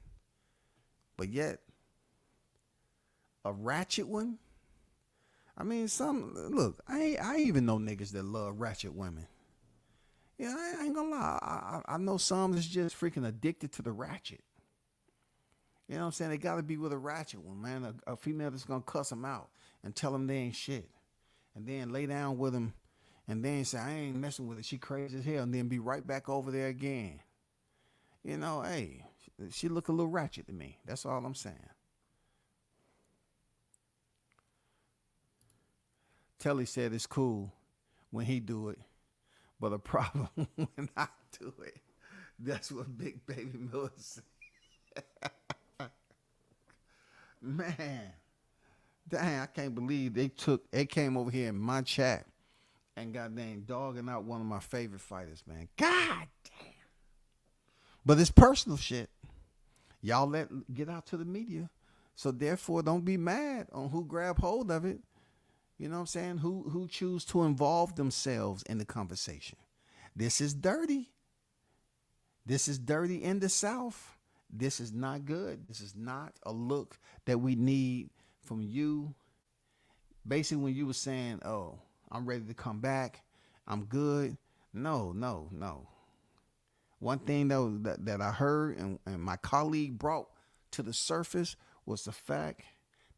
But yet, a ratchet one? I mean, look, I even know niggas that love ratchet women. Yeah, I ain't gonna lie. I know some that's just freaking addicted to the ratchet. You know what I'm saying? They gotta be with a ratchet one, man. A female that's gonna cuss them out and tell them they ain't shit. And then lay down with them and then say, I ain't messing with her. She crazy as hell. And then be right back over there again. Hey, she look a little ratchet to me. That's all I'm saying. Telly said it's cool when he do it. But the problem when I do it, that's what Big Baby Miller said. Man, dang, I can't believe they came over here in my chat and goddamn dogging out one of my favorite fighters, man. God damn. But it's personal shit. Y'all let get out to the media. So therefore don't be mad on who grab hold of it. You know what I'm saying? Who choose to involve themselves in the conversation. This is dirty. This is dirty in the South. This is not good. This is not a look that we need from you. Basically, when you were saying, "Oh, I'm ready to come back. I'm good." No, no, no. One thing that I heard and my colleague brought to the surface was the fact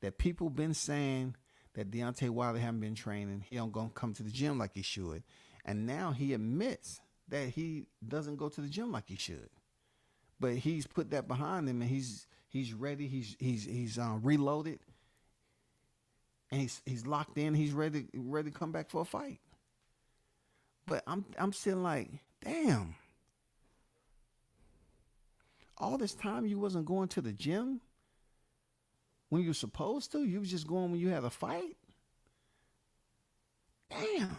that people been saying that Deontay Wilder haven't been training. He don't gonna come to the gym like he should, and now he admits that he doesn't go to the gym like he should. But he's put that behind him, and he's ready. He's reloaded, and he's locked in. He's ready to come back for a fight. But I'm still like, damn. All this time you wasn't going to the gym when you were supposed to. You was just going when you had a fight. Damn.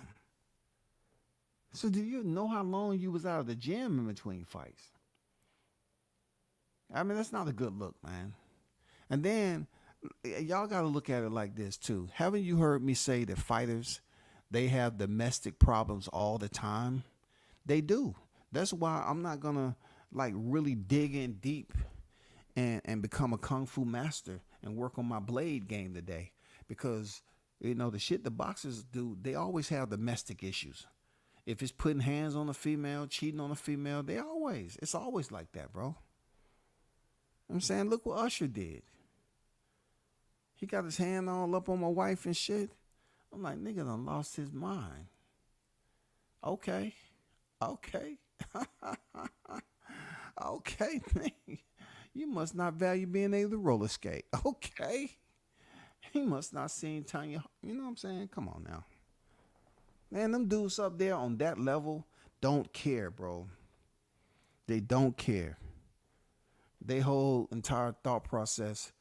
So do you know how long you was out of the gym in between fights? I mean, that's not a good look, man. And then y'all got to look at it like this too. Haven't you heard me say that fighters, they have domestic problems all the time? They do. That's why I'm not gonna like really dig in deep and become a kung fu master and work on my blade game today, because you know the shit the boxers do, they always have domestic issues. If it's putting hands on a female, cheating on a female, it's always like that, bro. I'm saying, look what Usher did. He got his hand all up on my wife and shit. I'm like, nigga done lost his mind. Okay. Okay, you must not value being able to roller skate. Okay. He must not seen Tanya. You know what I'm saying? Come on now. Man, them dudes up there on that level don't care, bro. They don't care. Their whole entire thought process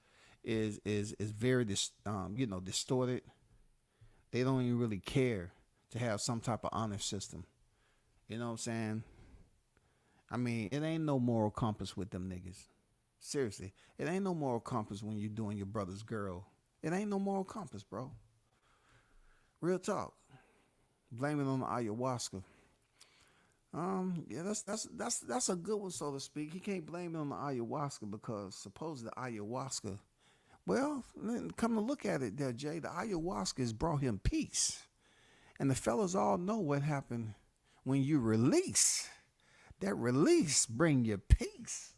is very distorted. They don't even really care to have some type of honor system. You know what I'm saying? I mean, it ain't no moral compass with them niggas. Seriously, it ain't no moral compass when you're doing your brother's girl. It ain't no moral compass, bro. Real talk. Blame it on the ayahuasca. Yeah, that's a good one, so to speak. He can't blame it on the ayahuasca because suppose the ayahuasca. Well, come to look at it, there, Jay. The ayahuasca has brought him peace, and the fellas all know what happened when you release. That release bring you peace.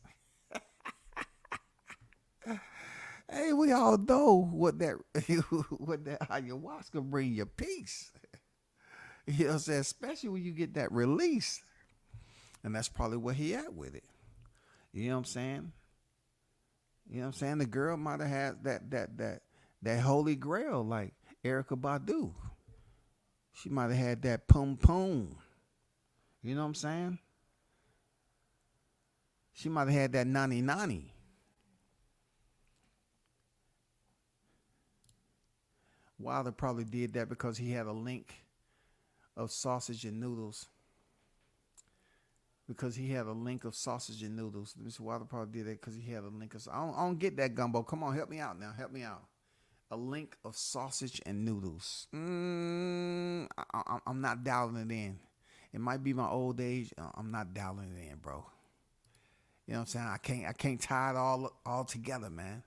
Hey, we all know what that ayahuasca bring you peace. You know what I'm saying? Especially when you get that release. And that's probably where he at with it. You know what I'm saying? You know what I'm saying? The girl might have had that holy grail like Erykah Badu. She might have had that pum pum. You know what I'm saying? She might have had that nani nani. Wilder probably did that because he had a link of sausage and noodles. Because he had a link of sausage and noodles. Mr. Wilder probably did that because he had a link of. I don't get that, Gumbo. Come on, help me out now. Help me out. A link of sausage and noodles. I'm not dialing it in. It might be my old age. I'm not dialing it in, bro. You know what I'm saying? I can't tie it all together, man.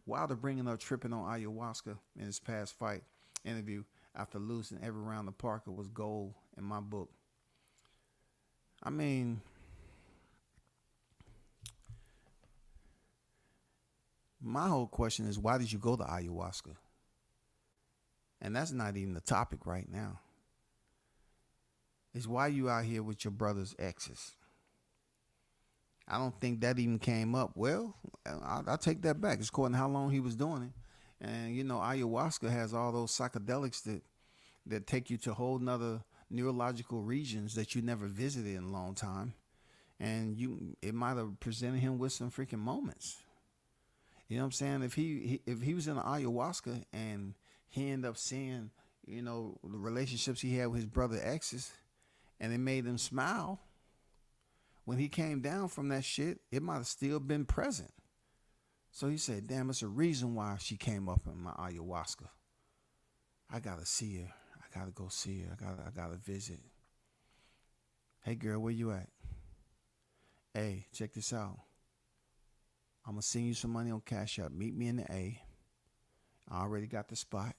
Wilder bringing up tripping on ayahuasca in his past fight interview after losing every round to Parker was gold in my book. I mean, my whole question is, why did you go to ayahuasca? And that's not even the topic right now. It's why you out here with your brother's exes. I don't think that even came up. Well, I'll take that back. It's according to how long he was doing it. And, you know, ayahuasca has all those psychedelics that take you to a whole nother neurological regions that you never visited in a long time, and it might have presented him with some freaking moments. You know what I'm saying? If he was in ayahuasca and he ended up seeing, the relationships he had with his brother exes, and it made him smile when he came down from that shit, it might have still been present. So he said, "Damn, it's a reason why she came up in my ayahuasca. I gotta see her. I gotta go see her. I gotta visit. Hey girl, where you at? Hey, check this out. I'm gonna send you some money on Cash App. Meet me in the A. I already got the spot.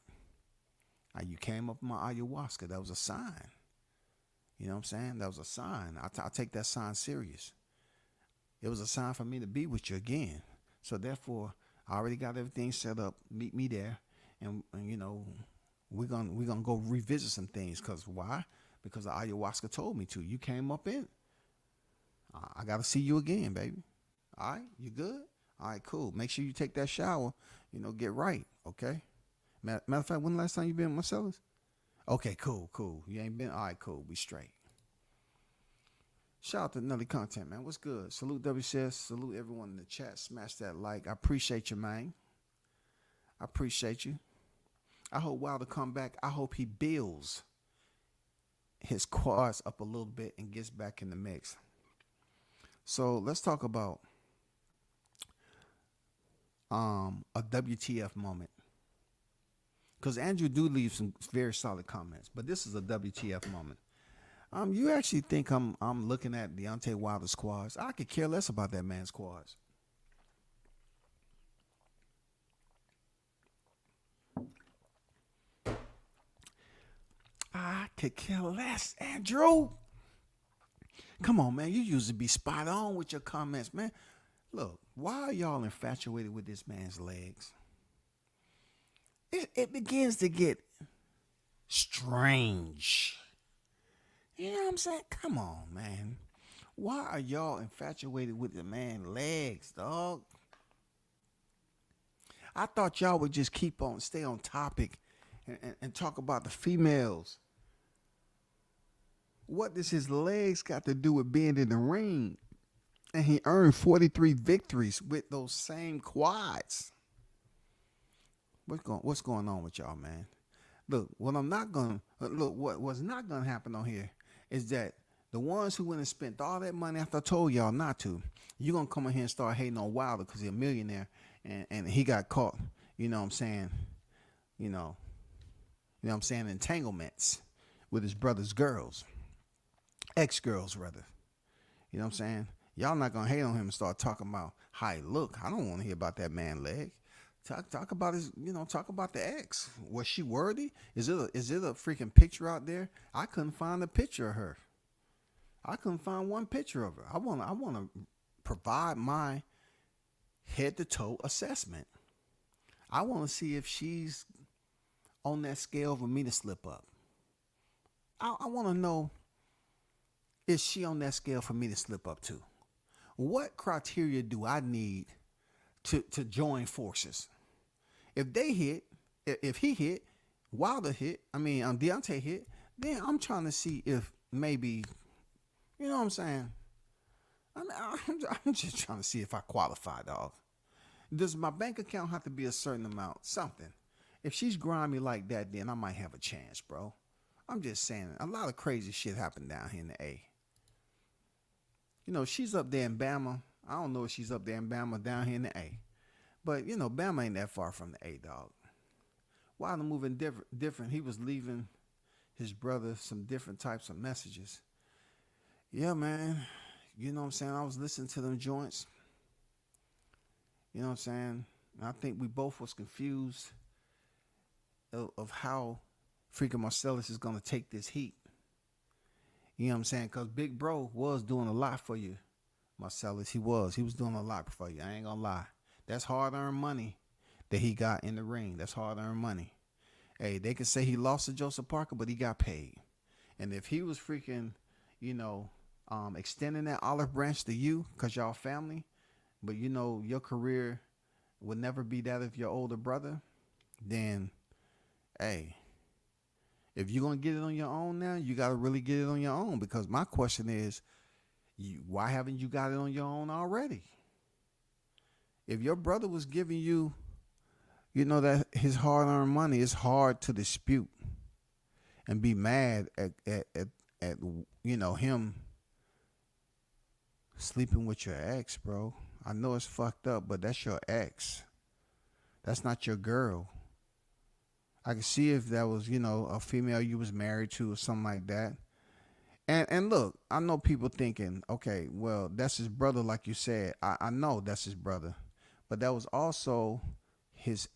You came up in my ayahuasca. That was a sign. You know what I'm saying? That was a sign. I take that sign serious. It was a sign for me to be with you again. So therefore, I already got everything set up. Meet me there, and we're gonna go revisit some things. Cause why? Because the ayahuasca told me to. You came up in. I gotta see you again, baby. All right, you good? All right, cool. Make sure you take that shower. Get right. Okay. Matter of fact, when the last time you been with Marcellus? Okay, cool. You ain't been? All right, cool. We straight. Shout out to Nutty Content, man. What's good? Salute WCS. Salute everyone in the chat. Smash that like. I appreciate you, man. I appreciate you. I hope Wilder come back. I hope he builds his quads up a little bit and gets back in the mix. So let's talk about a WTF moment. Because Andrew do leave some very solid comments, but this is a WTF moment. You actually think I'm looking at Deontay Wilder's quads? I could care less about that man's quads. I could care less, Andrew. Come on, man. You used to be spot on with your comments, man. Look, why are y'all infatuated with this man's legs? It begins to get strange. You know what I'm saying? Come on, man. Why are y'all infatuated with the man's legs, dog? I thought y'all would just stay on topic and talk about the females. What does his legs got to do with being in the ring? And he earned 43 victories with those same quads. What's going on with y'all, man? Look, what what's not gonna happen on here is that the ones who went and spent all that money after I told y'all not to, you're gonna come in here and start hating on Wilder because he's a millionaire and he got caught, you know what I'm saying, entanglements with his brother's girls. Ex-girls rather. You know what I'm saying? Y'all not gonna hate on him and start talking about how he look. I don't want to hear about that man leg. Talk about his, talk about the ex. Was she worthy? Is it a freaking picture out there? I couldn't find a picture of her. I couldn't find one picture of her. I wanna provide my head to toe assessment. I want to see if she's on that scale for me to slip up. I want to know, is she on that scale for me to slip up to? What criteria do I need to join forces? If they hit, if he hit, Wilder hit, Deontay hit, then I'm trying to see if maybe, you know what I'm saying? I'm just trying to see if I qualify, dog. Does my bank account have to be a certain amount? Something. If she's grimy like that, then I might have a chance, bro. I'm just saying, a lot of crazy shit happened down here in the A. She's up there in Bama. I don't know if she's up there in Bama, down here in the A. But, Bama ain't that far from the A, dog. Wilder moving different. He was leaving his brother some different types of messages. Yeah, man. You know what I'm saying? I was listening to them joints. You know what I'm saying? I think we both was confused of how freaking Marcellus is going to take this heat. You know what I'm saying? Because Big Bro was doing a lot for you, Marcellus. He was doing a lot for you. I ain't going to lie. That's hard-earned money that he got in the ring. That's hard-earned money. Hey, they could say he lost to Joseph Parker, but he got paid. And if he was freaking, extending that olive branch to you because y'all family, but your career would never be that of your older brother, then, hey, If you're gonna get it on your own now, you gotta really get it on your own. Because my question is, why haven't you got it on your own already? If your brother was giving you, that his hard-earned money, it's hard to dispute and be mad at him sleeping with your ex, bro. I know it's fucked up, but that's your ex. That's not your girl. I could see if that was, a female you was married to or something like that. And look, I know people thinking, okay, well, that's his brother, like you said. I know that's his brother. But that was also his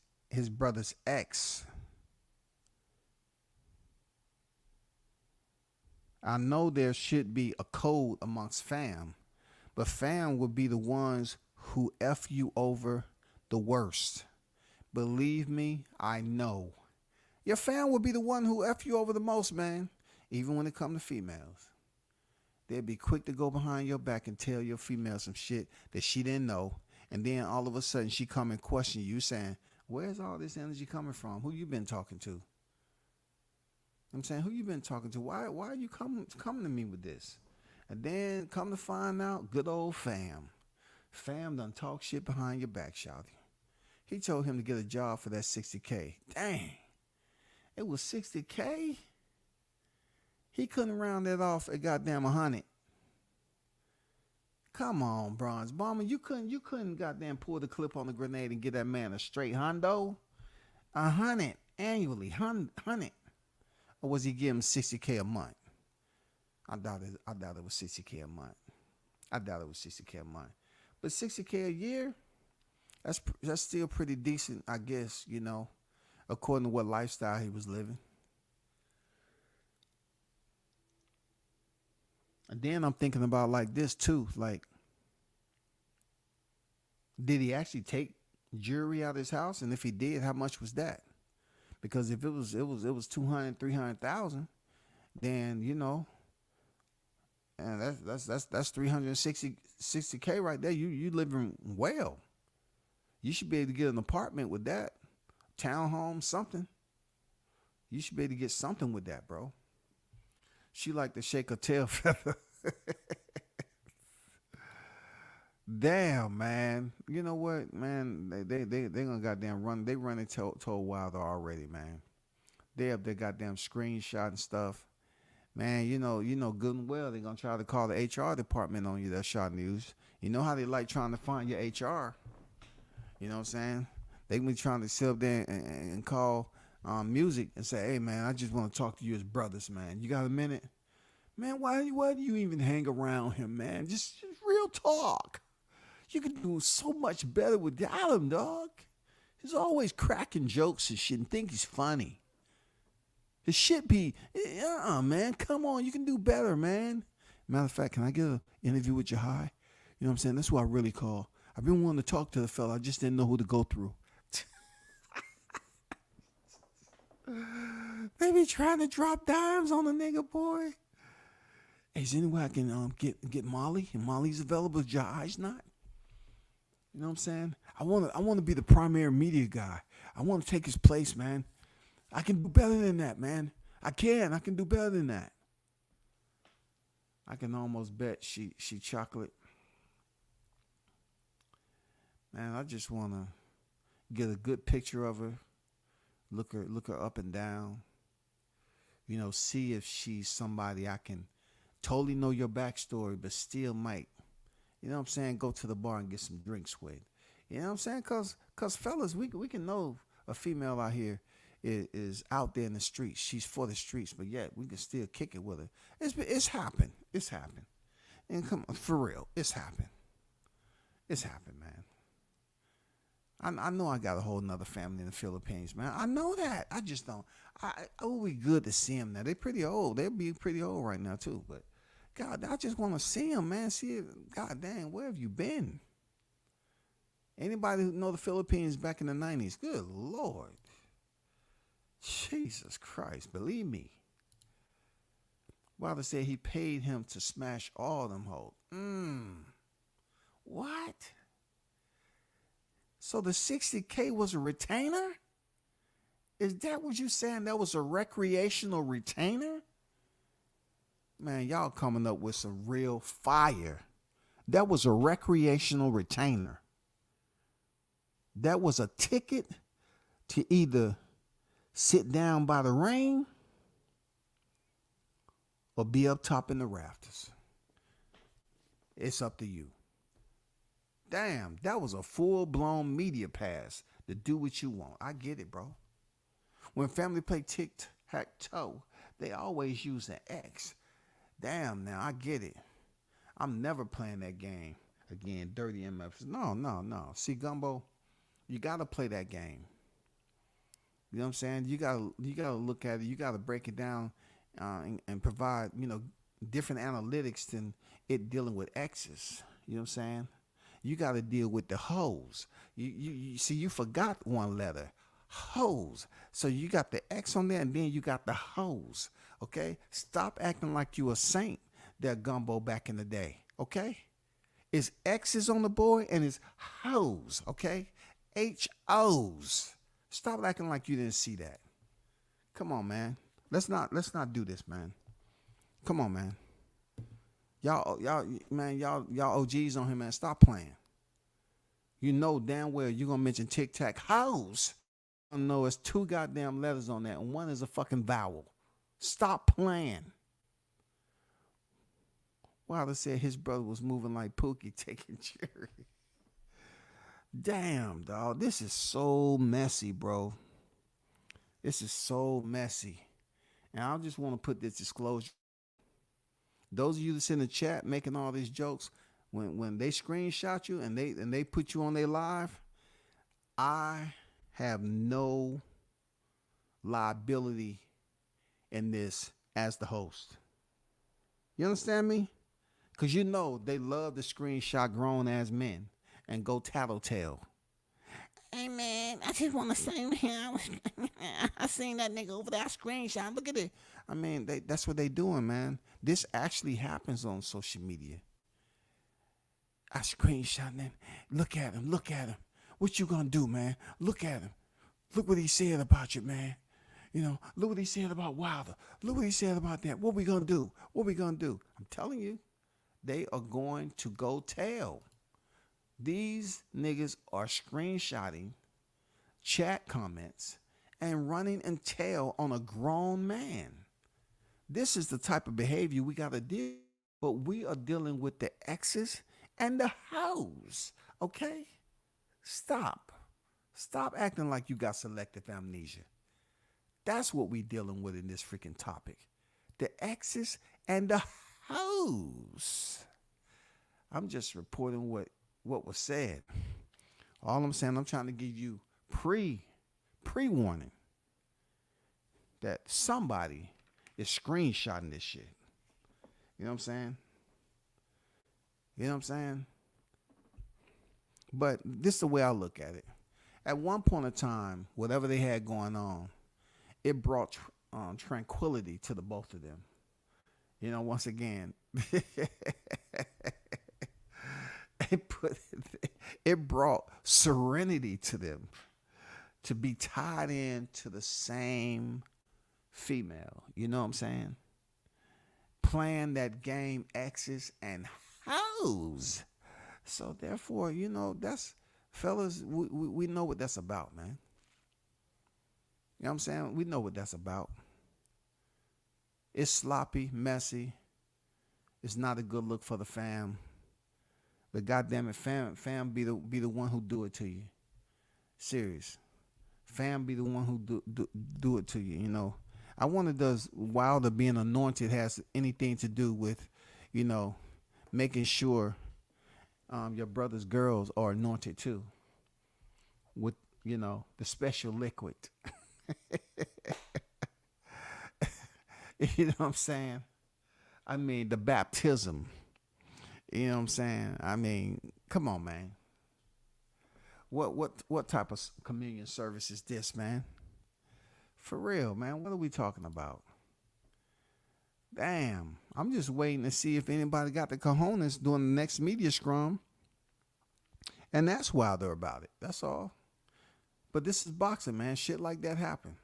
brother's ex. I know there should be a code amongst fam, but fam would be the ones who F you over the worst. Believe me, I know. Your fam would be the one who F you over the most, man. Even when it comes to females. They'd be quick to go behind your back and tell your female some shit that she didn't know. And then all of a sudden she come and question you saying, where's all this energy coming from? Who you been talking to? I'm saying, who you been talking to? Why are you coming to me with this? And then come to find out, good old fam. Fam done talk shit behind your back, shouty. He told him to get a job for that $60K. Dang. It was $60K? He couldn't round that off at goddamn 100. Come on, Bronze Bomber. You couldn't goddamn pull the clip on the grenade and get that man a straight hundo? 100 annually. 100. Or was he giving $60K a month? I doubt it was $60K a month. I doubt it was $60K a month. But $60K a year, that's still pretty decent, I guess, according to what lifestyle he was living. And then I'm thinking about like this too, like, did he actually take jewelry out of his house? And if he did, how much was that? Because if it was 200, 300,000, then and that's 360K right there. You living well. You should be able to get an apartment with that, townhome, something. You should be able to get something with that, bro. She like to shake her tail feather. Damn, man. You know what, man? They gonna goddamn run. They running to Wilder already, man. They have their goddamn screenshot and stuff. Man, you know good and well they're gonna try to call the HR department on you. That shot news. You know how they like trying to find your HR. You know what I'm saying? They be trying to sit up there and call music and say, hey, man, I just want to talk to you as brothers, man. You got a minute? Man, why do you even hang around him, man? Just real talk. You can do so much better without him, dog. He's always cracking jokes and shit and think he's funny. His shit be, man, come on. You can do better, man. Matter of fact, can I get an interview with your high? You know what I'm saying? That's what I really call. I've been wanting to talk to the fella. I just didn't know who to go through. They be trying to drop dimes on the nigga, boy. Hey, is there any way I can get Molly? And Molly's available. Your eyes not. You know what I'm saying? I want to be the primary media guy. I want to take his place, man. I can do better than that, man. I can do better than that. I can almost bet she chocolate. Man, I just want to get a good picture of her. Look her up and down. See if she's somebody I can totally know your backstory, but still might, you know what I'm saying, go to the bar and get some drinks with. You know what I'm saying? Cause fellas, we can know a female out here is out there in the streets. She's for the streets, but yet we can still kick it with her. It's happened. It's happened. And come on, for real, it's happened. It's happened, man. I know I got a whole nother family in the Philippines, man. I know that. I just don't. It would be good to see them now. They're pretty old. They'll be pretty old right now, too. But, God, I just want to see them, man. See it. God dang, where have you been? Anybody who know the Philippines back in the 90s? Good Lord. Jesus Christ. Believe me. Wilder said he paid him to smash all them hoes. What? So the $60K was a retainer? Is that what you saying? That was a recreational retainer? Man, y'all coming up with some real fire. That was a recreational retainer. That was a ticket to either sit down by the rain or be up top in the rafters. It's up to you. Damn, that was a full-blown media pass to do what you want. I get it, bro. When family play tic-tac-toe, they always use an X. Damn, now I get it. I'm never playing that game again. Dirty MFs. No. See, Gumbo, you gotta play that game. You know what I'm saying? You gotta look at it. You gotta break it down and provide different analytics than it dealing with X's. You know what I'm saying? You gotta deal with the hoes. You see, you forgot one letter. Hoes. So you got the X on there and then you got the hoes. Okay? Stop acting like you a saint that Gumbo back in the day. Okay? It's X's on the board and it's hoes. Okay? H-O's. Stop acting like you didn't see that. Come on, man. Let's not do this, man. Come on, man. Y'all OGs on him, man. Stop playing. You know damn well you're gonna mention tic-tac hoes. I know it's 2 goddamn letters on that, and 1 is a fucking vowel. Stop playing. Wilder said his brother was moving like Pookie taking Jerry. Damn, dog. This is so messy, bro. This is so messy. And I just want to put this disclosure. Those of you that's in the chat making all these jokes, when they screenshot you and they put you on their live, I have no liability in this as the host. You understand me? Because you know they love to screenshot grown ass men and go tattletale. Hey man, I just want to say, man, I seen that nigga over there. I screenshot. Look at it. I mean, that's what they doing, man. This actually happens on social media. I screenshot him. Look at him. Look at him. What you gonna do, man? Look at him. Look what he said about you, man. You know, look what he said about Wilder. Look what he said about that. What we gonna do? What we gonna do? I'm telling you, they are going to go tell. These niggas are screenshotting chat comments and running and tell on a grown man. This is the type of behavior we got to deal with, but we are dealing with the X's and the hoes, okay? Stop acting like you got selective amnesia. That's what we dealing with in this freaking topic. The X's and the hoes. I'm just reporting what was said. All I'm saying, I'm trying to give you pre-warning that somebody is screenshotting this shit. You know what I'm saying? You know what I'm saying? But this is the way I look at it. At one point in time, whatever they had going on, it brought tranquility to the both of them. You know, once again, it brought serenity to them to be tied in to the same female. You know what I'm saying? Playing that game X's and hoes. So therefore, you know, that's, fellas, we know what that's about, man. You know what I'm saying? We know what that's about. It's sloppy, messy. It's not a good look for the fam. But goddamn it, fam be the one who do it to you. Serious. Fam be the one who do it to you, you know. I wonder, does Wilder being anointed has anything to do with, you know, making sure your brother's girls are anointed too with, you know, the special liquid. You know what I'm saying? I mean, the baptism. You know what I'm saying? I mean, come on, man. What type of communion service is this, man? For real, man. What are we talking about? Damn. I'm just waiting to see if anybody got the cojones doing the next media scrum. And that's why they're about it. That's all. But this is boxing, man. Shit like that happen.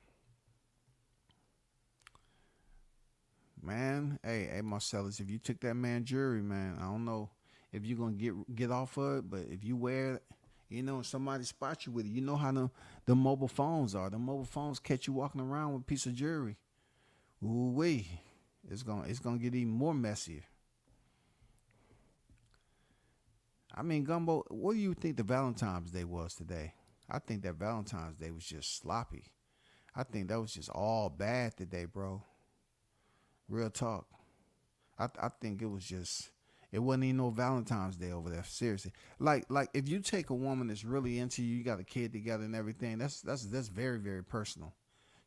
Man, hey, Marcellus, if you took that man jewelry, man, I don't know if you're gonna get off of it, but if you wear it, and somebody spot you with it, you know how the mobile phones are. The mobile phones catch you walking around with a piece of jewelry. Ooh wee, it's gonna get even more messier. I mean, Gumbo, what do you think the Valentine's Day was today? I think that Valentine's Day was just sloppy. I think that was just all bad today, bro. Real talk. I think it was just it wasn't even no Valentine's Day over there. Seriously, like if you take a woman that's really into you, you got a kid together and everything. That's very very personal.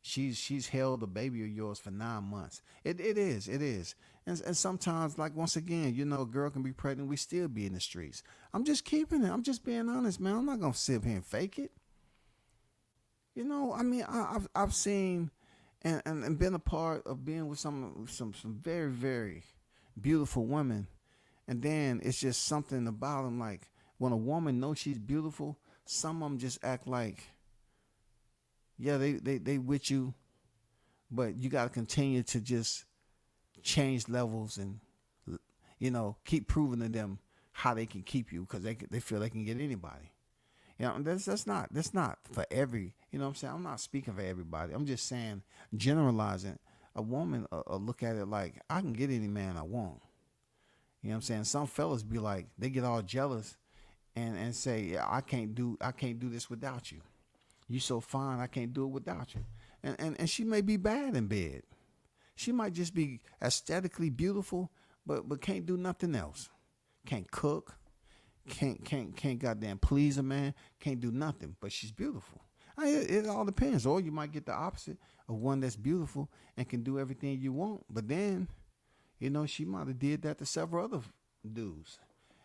She's held a baby of yours for 9 months. It is. And sometimes, like once again, a girl can be pregnant. We still be in the streets. I'm just keeping it. I'm just being honest, man. I'm not gonna sit here and fake it. I mean, I've seen and been a part of being with some very very beautiful women, and then it's just something about them. Like when a woman knows she's beautiful, some of them just act like, yeah, they with you, but you got to continue to just change levels and keep proving to them how they can keep you because they feel they can get anybody. That's not for every. You know what I'm saying? I'm not speaking for everybody. I'm just saying generalizing. A woman look at it like I can get any man I want. You know what I'm saying? Some fellas be like they get all jealous and say, yeah, I can't do this without you. You so fine, I can't do it without you. And she may be bad in bed. She might just be aesthetically beautiful, but can't do nothing else. Can't cook, can't goddamn please a man, can't do nothing, but she's beautiful. It all depends. Or you might get the opposite of one that's beautiful and can do everything you want, but then, she might have did that to several other dudes.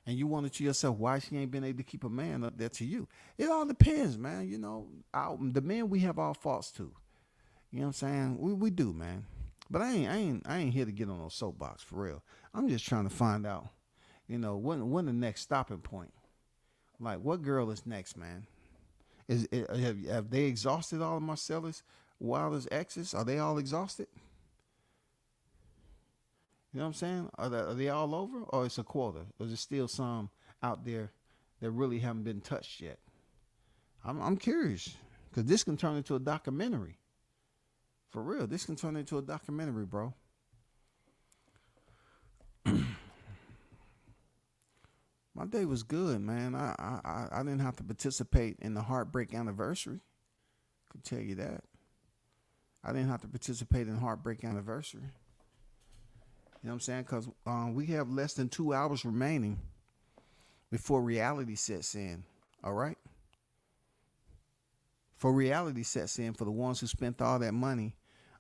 And you wonder to yourself why she ain't been able to keep a man up there to you. It all depends, man. The men we have our faults too. You know what I'm saying? We do, man. But I ain't here to get on no soapbox for real. I'm just trying to find out, when the next stopping point. Like, what girl is next, man? Have they exhausted all of Marcellus Wilder's exes? Are they all exhausted? You know what I'm saying? Are they all over, or it's a quota? Or is there still some out there that really haven't been touched yet? I'm curious because this can turn into a documentary. For real, this can turn into a documentary, bro. My day was good, man. I didn't have to participate in the heartbreak anniversary. Could tell you that. I didn't have to participate in heartbreak anniversary. You know what I'm saying? Because we have less than 2 hours remaining before reality sets in. All right? For reality sets in for the ones who spent all that money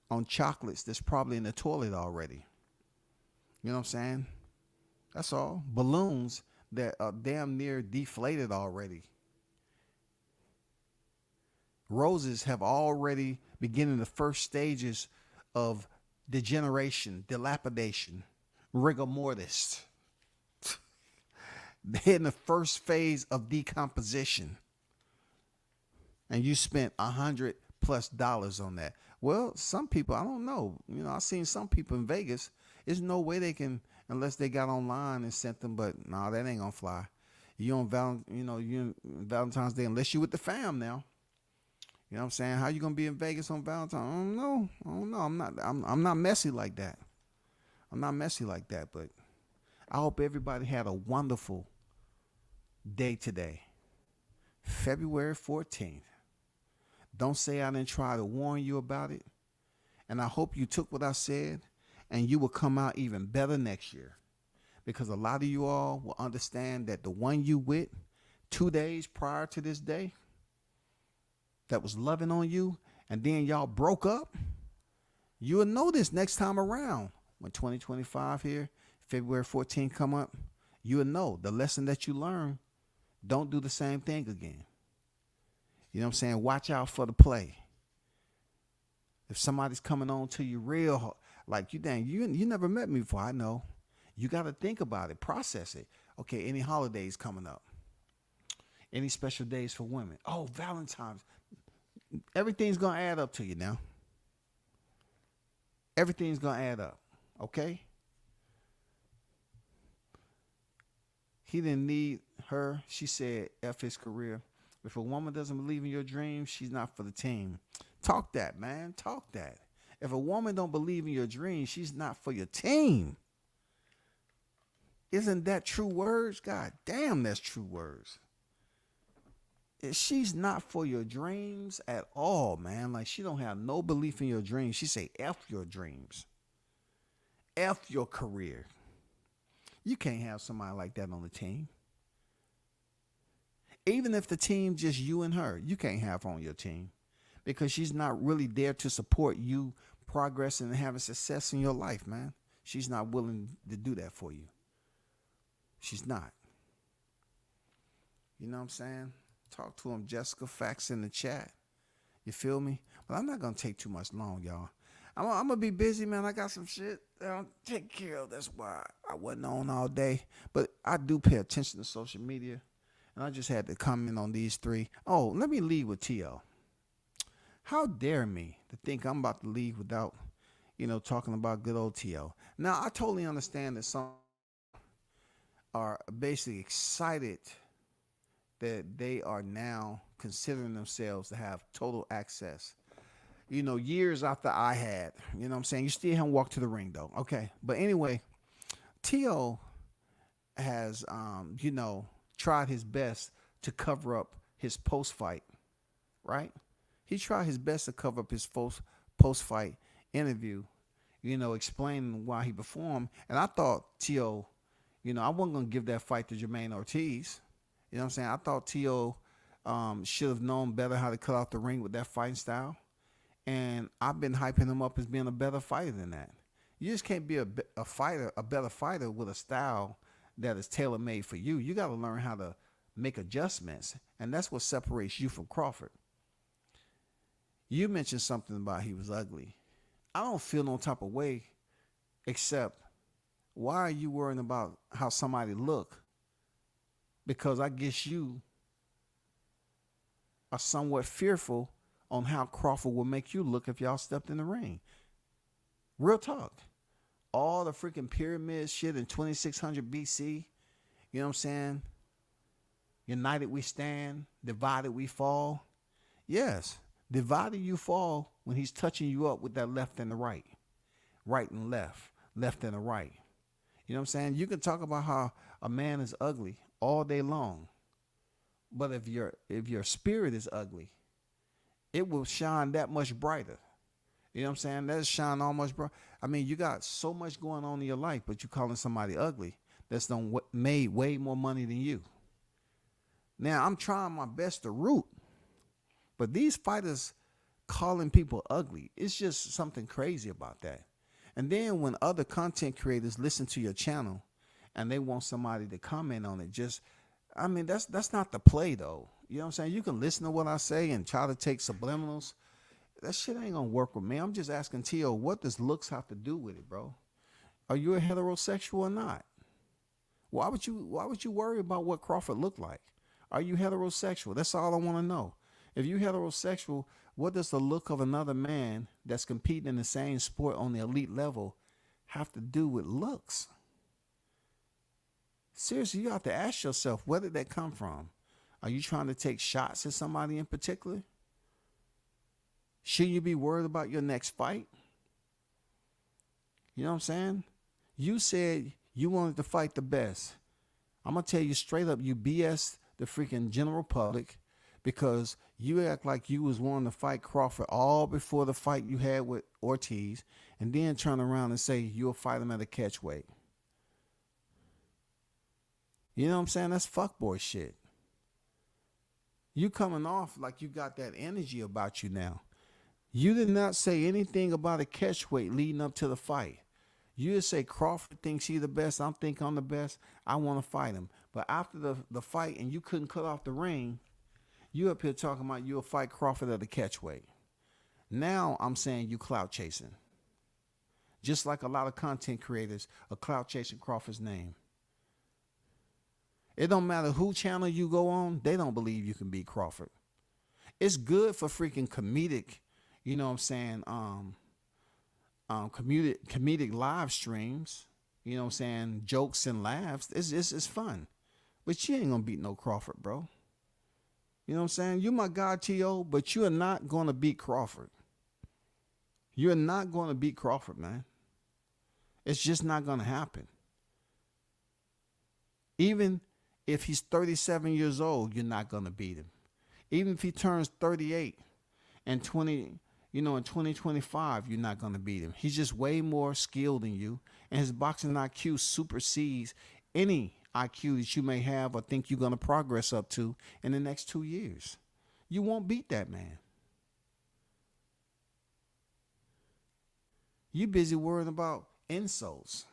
on chocolates that's probably in the toilet already. You know what I'm saying? That's all. Balloons that are damn near deflated already. Roses have already beginning the first stages of degeneration, dilapidation, rigor mortis. They're in the first phase of decomposition. And you spent $100+ on that. Well, some people, I don't know. I've seen some people in Vegas. There's no way they can, unless they got online and sent them. But no, that ain't gonna fly. You on Valentine's Day unless you with the fam now. You know what I'm saying? How you gonna be in Vegas on Valentine's? I don't know. I'm not messy like that. I'm not messy like that. But I hope everybody had a wonderful day today, February 14th. Don't say I didn't try to warn you about it. And I hope you took what I said and you will come out even better next year. Because a lot of you all will understand that the one you with 2 days prior to this day that was loving on you and then y'all broke up, you will know this next time around. When 2025 here, February 14th come up, you will know the lesson that you learned. Don't do the same thing again. You know what I'm saying? Watch out for the play. If somebody's coming on to you real hard, like you never met me before, I know. You got to think about it, process it. Okay, any holidays coming up? Any special days for women? Oh, Valentine's. Everything's going to add up to you now. Everything's going to add up. Okay? He didn't need her. She said, F his career. If a woman doesn't believe in your dreams, she's not for the team. Talk that, man. Talk that. If a woman don't believe in your dreams, she's not for your team. Isn't that true words? God damn, that's true words. If she's not for your dreams at all, man. Like she don't have no belief in your dreams. She say F your dreams. F your career. You can't have somebody like that on the team. Even if the team just you and her, you can't have her on your team because she's not really there to support you progressing and having success in your life, man. She's not willing to do that for you. She's not. You know what I'm saying? Talk to him, Jessica. Facts in the chat. You feel me? But I'm not going to take too much long, y'all. I'm going to be busy, man. I got some shit that I'll take care of. That's why I wasn't on all day. But I do pay attention to social media. And I just had to comment on these three. Oh, let me lead with T.O. How dare me to think I'm about to leave without, talking about good old T.O. Now, I totally understand that some are basically excited that they are now considering themselves to have total access. Years after I had, what I'm saying? You still haven't walked to the ring, though. Okay. But anyway, T.O. has, tried his best to cover up his post-fight, right? He tried his best to cover up his post-fight interview, explaining why he performed. And I thought T.O., I wasn't going to give that fight to Jermaine Ortiz. You know what I'm saying? I thought T.O. Should have known better how to cut off the ring with that fighting style. And I've been hyping him up as being a better fighter than that. You just can't be a better fighter with a style that is tailor-made for you. You got to learn how to make adjustments. And that's what separates you from Crawford. You mentioned something about he was ugly. I don't feel no type of way except why are you worrying about how somebody look? Because I guess you are somewhat fearful on how Crawford will make you look if y'all stepped in the ring. Real talk. All the freaking pyramid shit in 2600 BC. You know what I'm saying? United we stand, divided we fall. Yes, divided you fall when he's touching you up with that left and the right. Right and left, left and the right. You know what I'm saying? You can talk about how a man is ugly all day long. But if your spirit is ugly, it will shine that much brighter. You know what I'm saying? That'll shine almost bright. I mean, you got so much going on in your life, but you calling somebody ugly that's done made way more money than you. Now, I'm trying my best to root, but these fighters calling people ugly, it's just something crazy about that. And then when other content creators listen to your channel and they want somebody to comment on it, that's not the play, though. You know what I'm saying? You can listen to what I say and try to take subliminals. That shit ain't gonna work with me. I'm just asking T.O., what does looks have to do with it, bro? Are you a heterosexual or not? Why would you worry about what Crawford looked like? Are you heterosexual? That's all I want to know. If you heterosexual, what does the look of another man that's competing in the same sport on the elite level have to do with looks? Seriously, you have to ask yourself, where did that come from? Are you trying to take shots at somebody in particular? Should you be worried about your next fight? You know what I'm saying? You said you wanted to fight the best. I'm going to tell you straight up, you BS the freaking general public because you act like you was wanting to fight Crawford all before the fight you had with Ortiz and then turn around and say you'll fight him at a catch weight. You know what I'm saying? That's fuckboy shit. You coming off like you got that energy about you now. You did not say anything about a catch weight leading up to the fight. You just say Crawford thinks he's the best. I think I'm the best. I want to fight him. But after the fight and you couldn't cut off the ring, you up here talking about you'll fight Crawford at a catch weight. Now I'm saying you clout chasing. Just like a lot of content creators are clout chasing Crawford's name. It don't matter who channel you go on, they don't believe you can beat Crawford. It's good for freaking comedic, you know what I'm saying, comedic live streams. You know what I'm saying? Jokes and laughs. It's fun. But you ain't gonna beat no Crawford, bro. You know what I'm saying? You my guy, T.O., but you are not gonna beat Crawford. You're not gonna beat Crawford, man. It's just not gonna happen. Even if he's 37 years old, you're not gonna beat him. Even if he turns 38 and in 2025, you're not gonna beat him. He's just way more skilled than you, and his boxing IQ supersedes any IQ that you may have or think you're gonna progress up to in the next 2 years. You won't beat that man. You busy worrying about insults.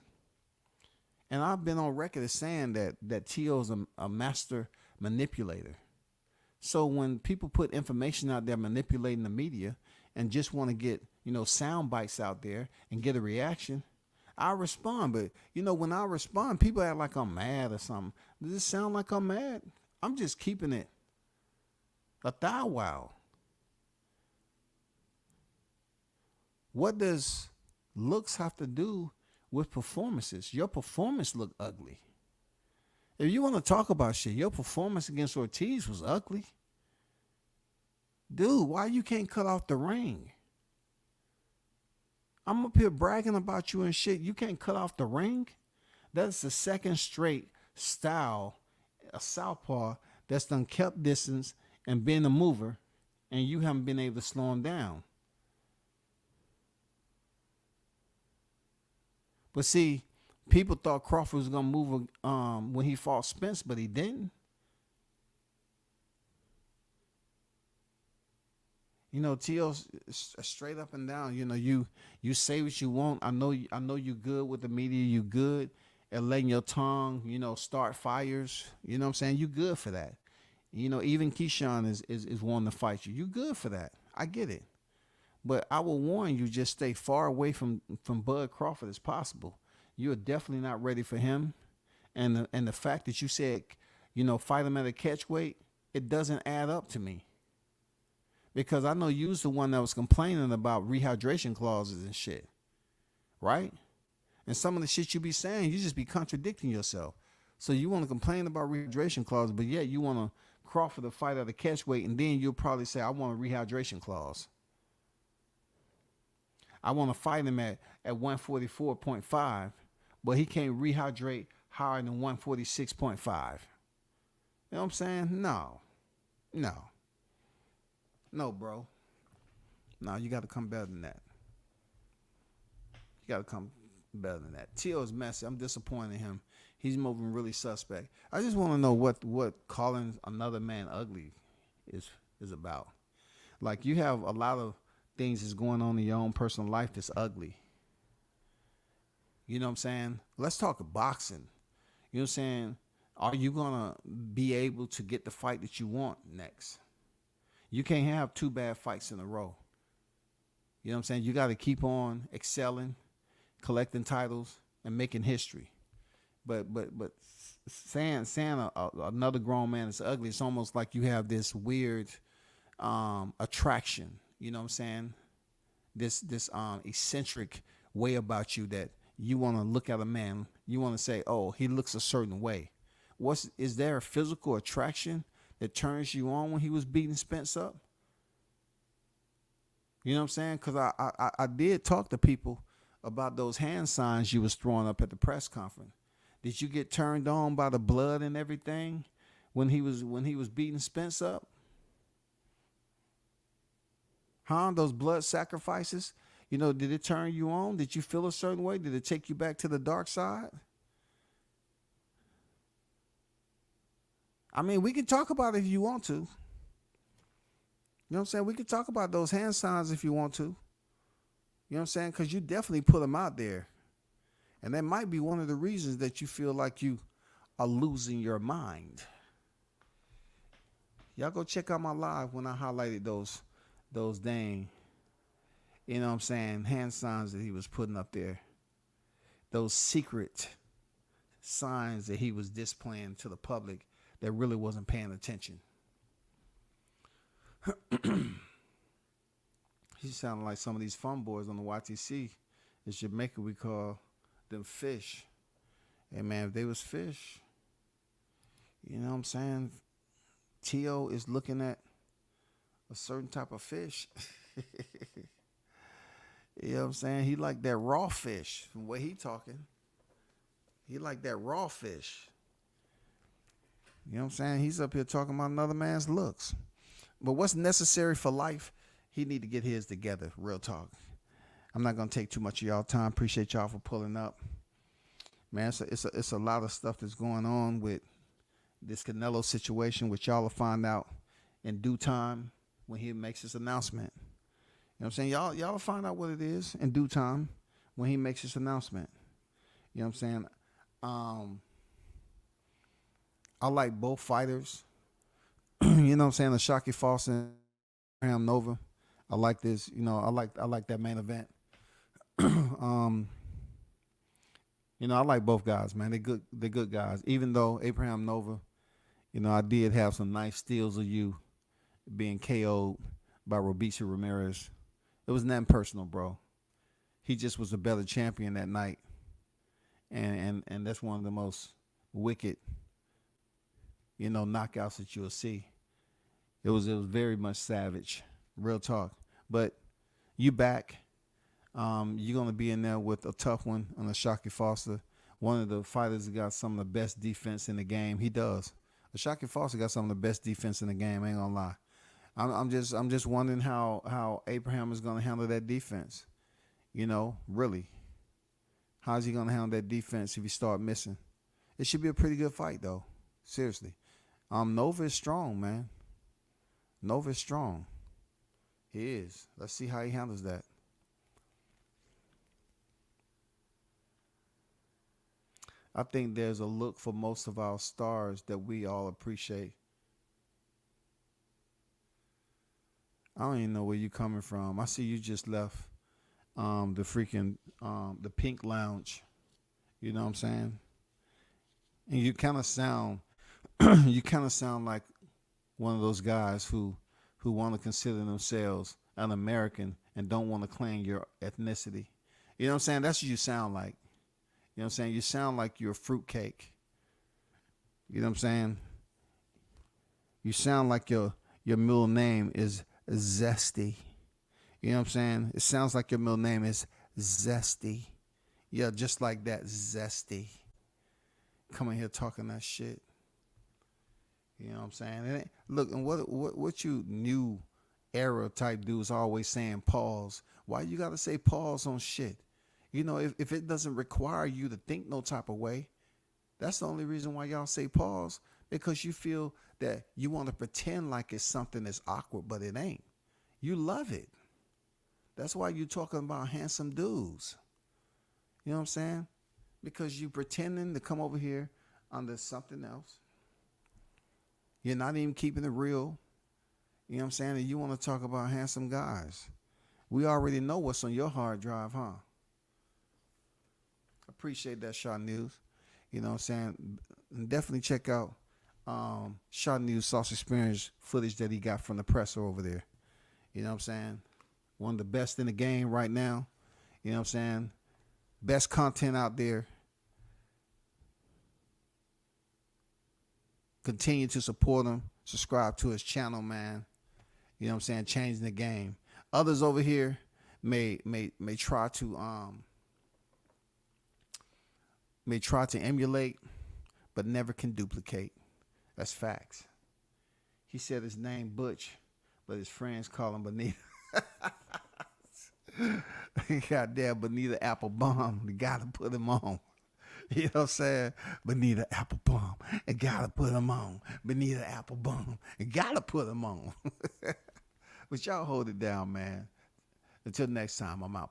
And I've been on record as saying that T.O.'s a master manipulator. So when people put information out there manipulating the media and just want to get, sound bites out there and get a reaction, I respond. But, when I respond, people act like I'm mad or something. Does it sound like I'm mad? I'm just keeping it a thou wow. What does looks have to do with performances? Your performance looked ugly. If you want to talk about shit, your performance against Ortiz was ugly. Dude, why you can't cut off the ring? I'm up here bragging about you and shit. You can't cut off the ring? That's the second straight style, a southpaw that's done kept distance and been a mover, and you haven't been able to slow him down. But see, people thought Crawford was going to move when he fought Spence, but he didn't. T.O. straight up and down. You say what you want. I know you good with the media. You good at letting your tongue, start fires. You know what I'm saying? You good for that. Even Keyshawn is wanting to fight you. You good for that. I get it. But I will warn you, just stay far away from Bud Crawford as possible. You're definitely not ready for him. And the fact that you said, fight him at a catch weight, it doesn't add up to me. Because I know you was the one that was complaining about rehydration clauses and shit. Right? And some of the shit you be saying, you just be contradicting yourself. So you want to complain about rehydration clauses, but yet you want to Crawford to fight at a catch weight, and then you'll probably say, I want a rehydration clause. I want to fight him at 144.5, but he can't rehydrate higher than 146.5. You know what I'm saying? No, bro. No, you got to come better than that. You got to come better than that. T.O.'s messy. I'm disappointed in him. He's moving really suspect. I just want to know what calling another man ugly is about. Like, you have a lot of things that's going on in your own personal life that's ugly. You know what I'm saying? Let's talk boxing. You know what I'm saying? Are you going to be able to get the fight that you want next? You can't have 2 bad fights in a row. You know what I'm saying? You got to keep on excelling, collecting titles, and making history. But saying another grown man is ugly, it's almost like you have this weird attraction. You know what I'm saying? This eccentric way about you that you want to look at a man. You want to say, oh, he looks a certain way. Is there a physical attraction that turns you on when he was beating Spence up? You know what I'm saying? Because I did talk to people about those hand signs you was throwing up at the press conference. Did you get turned on by the blood and everything when he was beating Spence up? Huh? Those blood sacrifices? Did it turn you on? Did you feel a certain way? Did it take you back to the dark side? I mean, we can talk about it if you want to. You know what I'm saying? We can talk about those hand signs if you want to. You know what I'm saying? Because you definitely put them out there. And that might be one of the reasons that you feel like you are losing your mind. Y'all go check out my live when I highlighted those dang, you know what I'm saying, hand signs that he was putting up there. Those secret signs that he was displaying to the public that really wasn't paying attention. He sounded like some of these fun boys on the YTC In Jamaica, we call them fish. Hey, man, if they was fish, you know what I'm saying? Tio is looking at a certain type of fish. You know what I'm saying? He like that raw fish from the way he talking. He like that raw fish. You know what I'm saying? He's up here talking about another man's looks. But what's necessary for life, he need to get his together. Real talk. I'm not gonna take too much of y'all time. Appreciate y'all for pulling up. Man, it's a lot of stuff that's going on with this Canelo situation, which y'all will find out in due time when he makes his announcement. You know what I'm saying? Y'all will find out what it is in due time when he makes his announcement. You know what I'm saying? I like both fighters. You know what I'm saying? Ashaki Foster and Abraham Nova. I like this. You know, I like that main event. You know, I like both guys, man. They're good guys. Even though Abraham Nova, you know, I did have some nice steals of you being KO'd by Robeisy Ramirez. It was nothing personal, bro. He just was a better champion that night. And that's one of the most wicked, you know, knockouts that you'll see. It was very much savage. Real talk. But you back. You're gonna be in there with a tough one on Ashaki Foster, one of the fighters that got some of the best defense in the game. He does. Ashaki Foster got some of the best defense in the game. I ain't gonna lie. I'm just wondering how Abraham is gonna handle that defense. You know, really, how's he gonna handle that defense if he start missing? It should be a pretty good fight though. Seriously. Nova is strong, man. Nova is strong. He is. Let's see how he handles that. I think there's a look for most of our stars that we all appreciate. I don't even know where you coming from. I see you just left the freaking the Pink Lounge. You know what I'm saying? And you kind of sound you kind of sound like one of those guys who want to consider themselves an American and don't want to claim your ethnicity. You know what I'm saying? That's what you sound like. You know what I'm saying? You sound like you're a fruitcake. You know what I'm saying? You sound like your middle name is Zesty. You know what I'm saying? It sounds like your middle name is Zesty. Yeah, just like that, Zesty. Coming here talking that shit. You know what I'm saying? And look, and what you new era type dudes always saying pause. Why you gotta say pause on shit? You know, if it doesn't require you to think no type of way, that's the only reason why y'all say pause, because you feel that you want to pretend like it's something that's awkward, but it ain't. You love it. That's why you talking about handsome dudes. You know what I'm saying? Because you pretending to come over here under something else. You're not even keeping it real. You know what I'm saying? And you want to talk about handsome guys. We already know what's on your hard drive, huh? Appreciate that, Shaw News. You know what I'm saying? Definitely check out Shaw News Sauce Experience footage that he got from the presser over there. You know what I'm saying? One of the best in the game right now. You know what I'm saying? Best content out there. Continue to support him. Subscribe to his channel, man. You know what I'm saying? Changing the game. Others over here may try to emulate, but never can duplicate. That's facts. He said his name Butch, but his friends call him Bonita. Goddamn Bonita Applebum. You gotta put him on. You know what I'm saying? Bonita Applebum. And gotta put him on. Bonita Applebum. And gotta put him on. But y'all hold it down, man. Until next time, I'm out.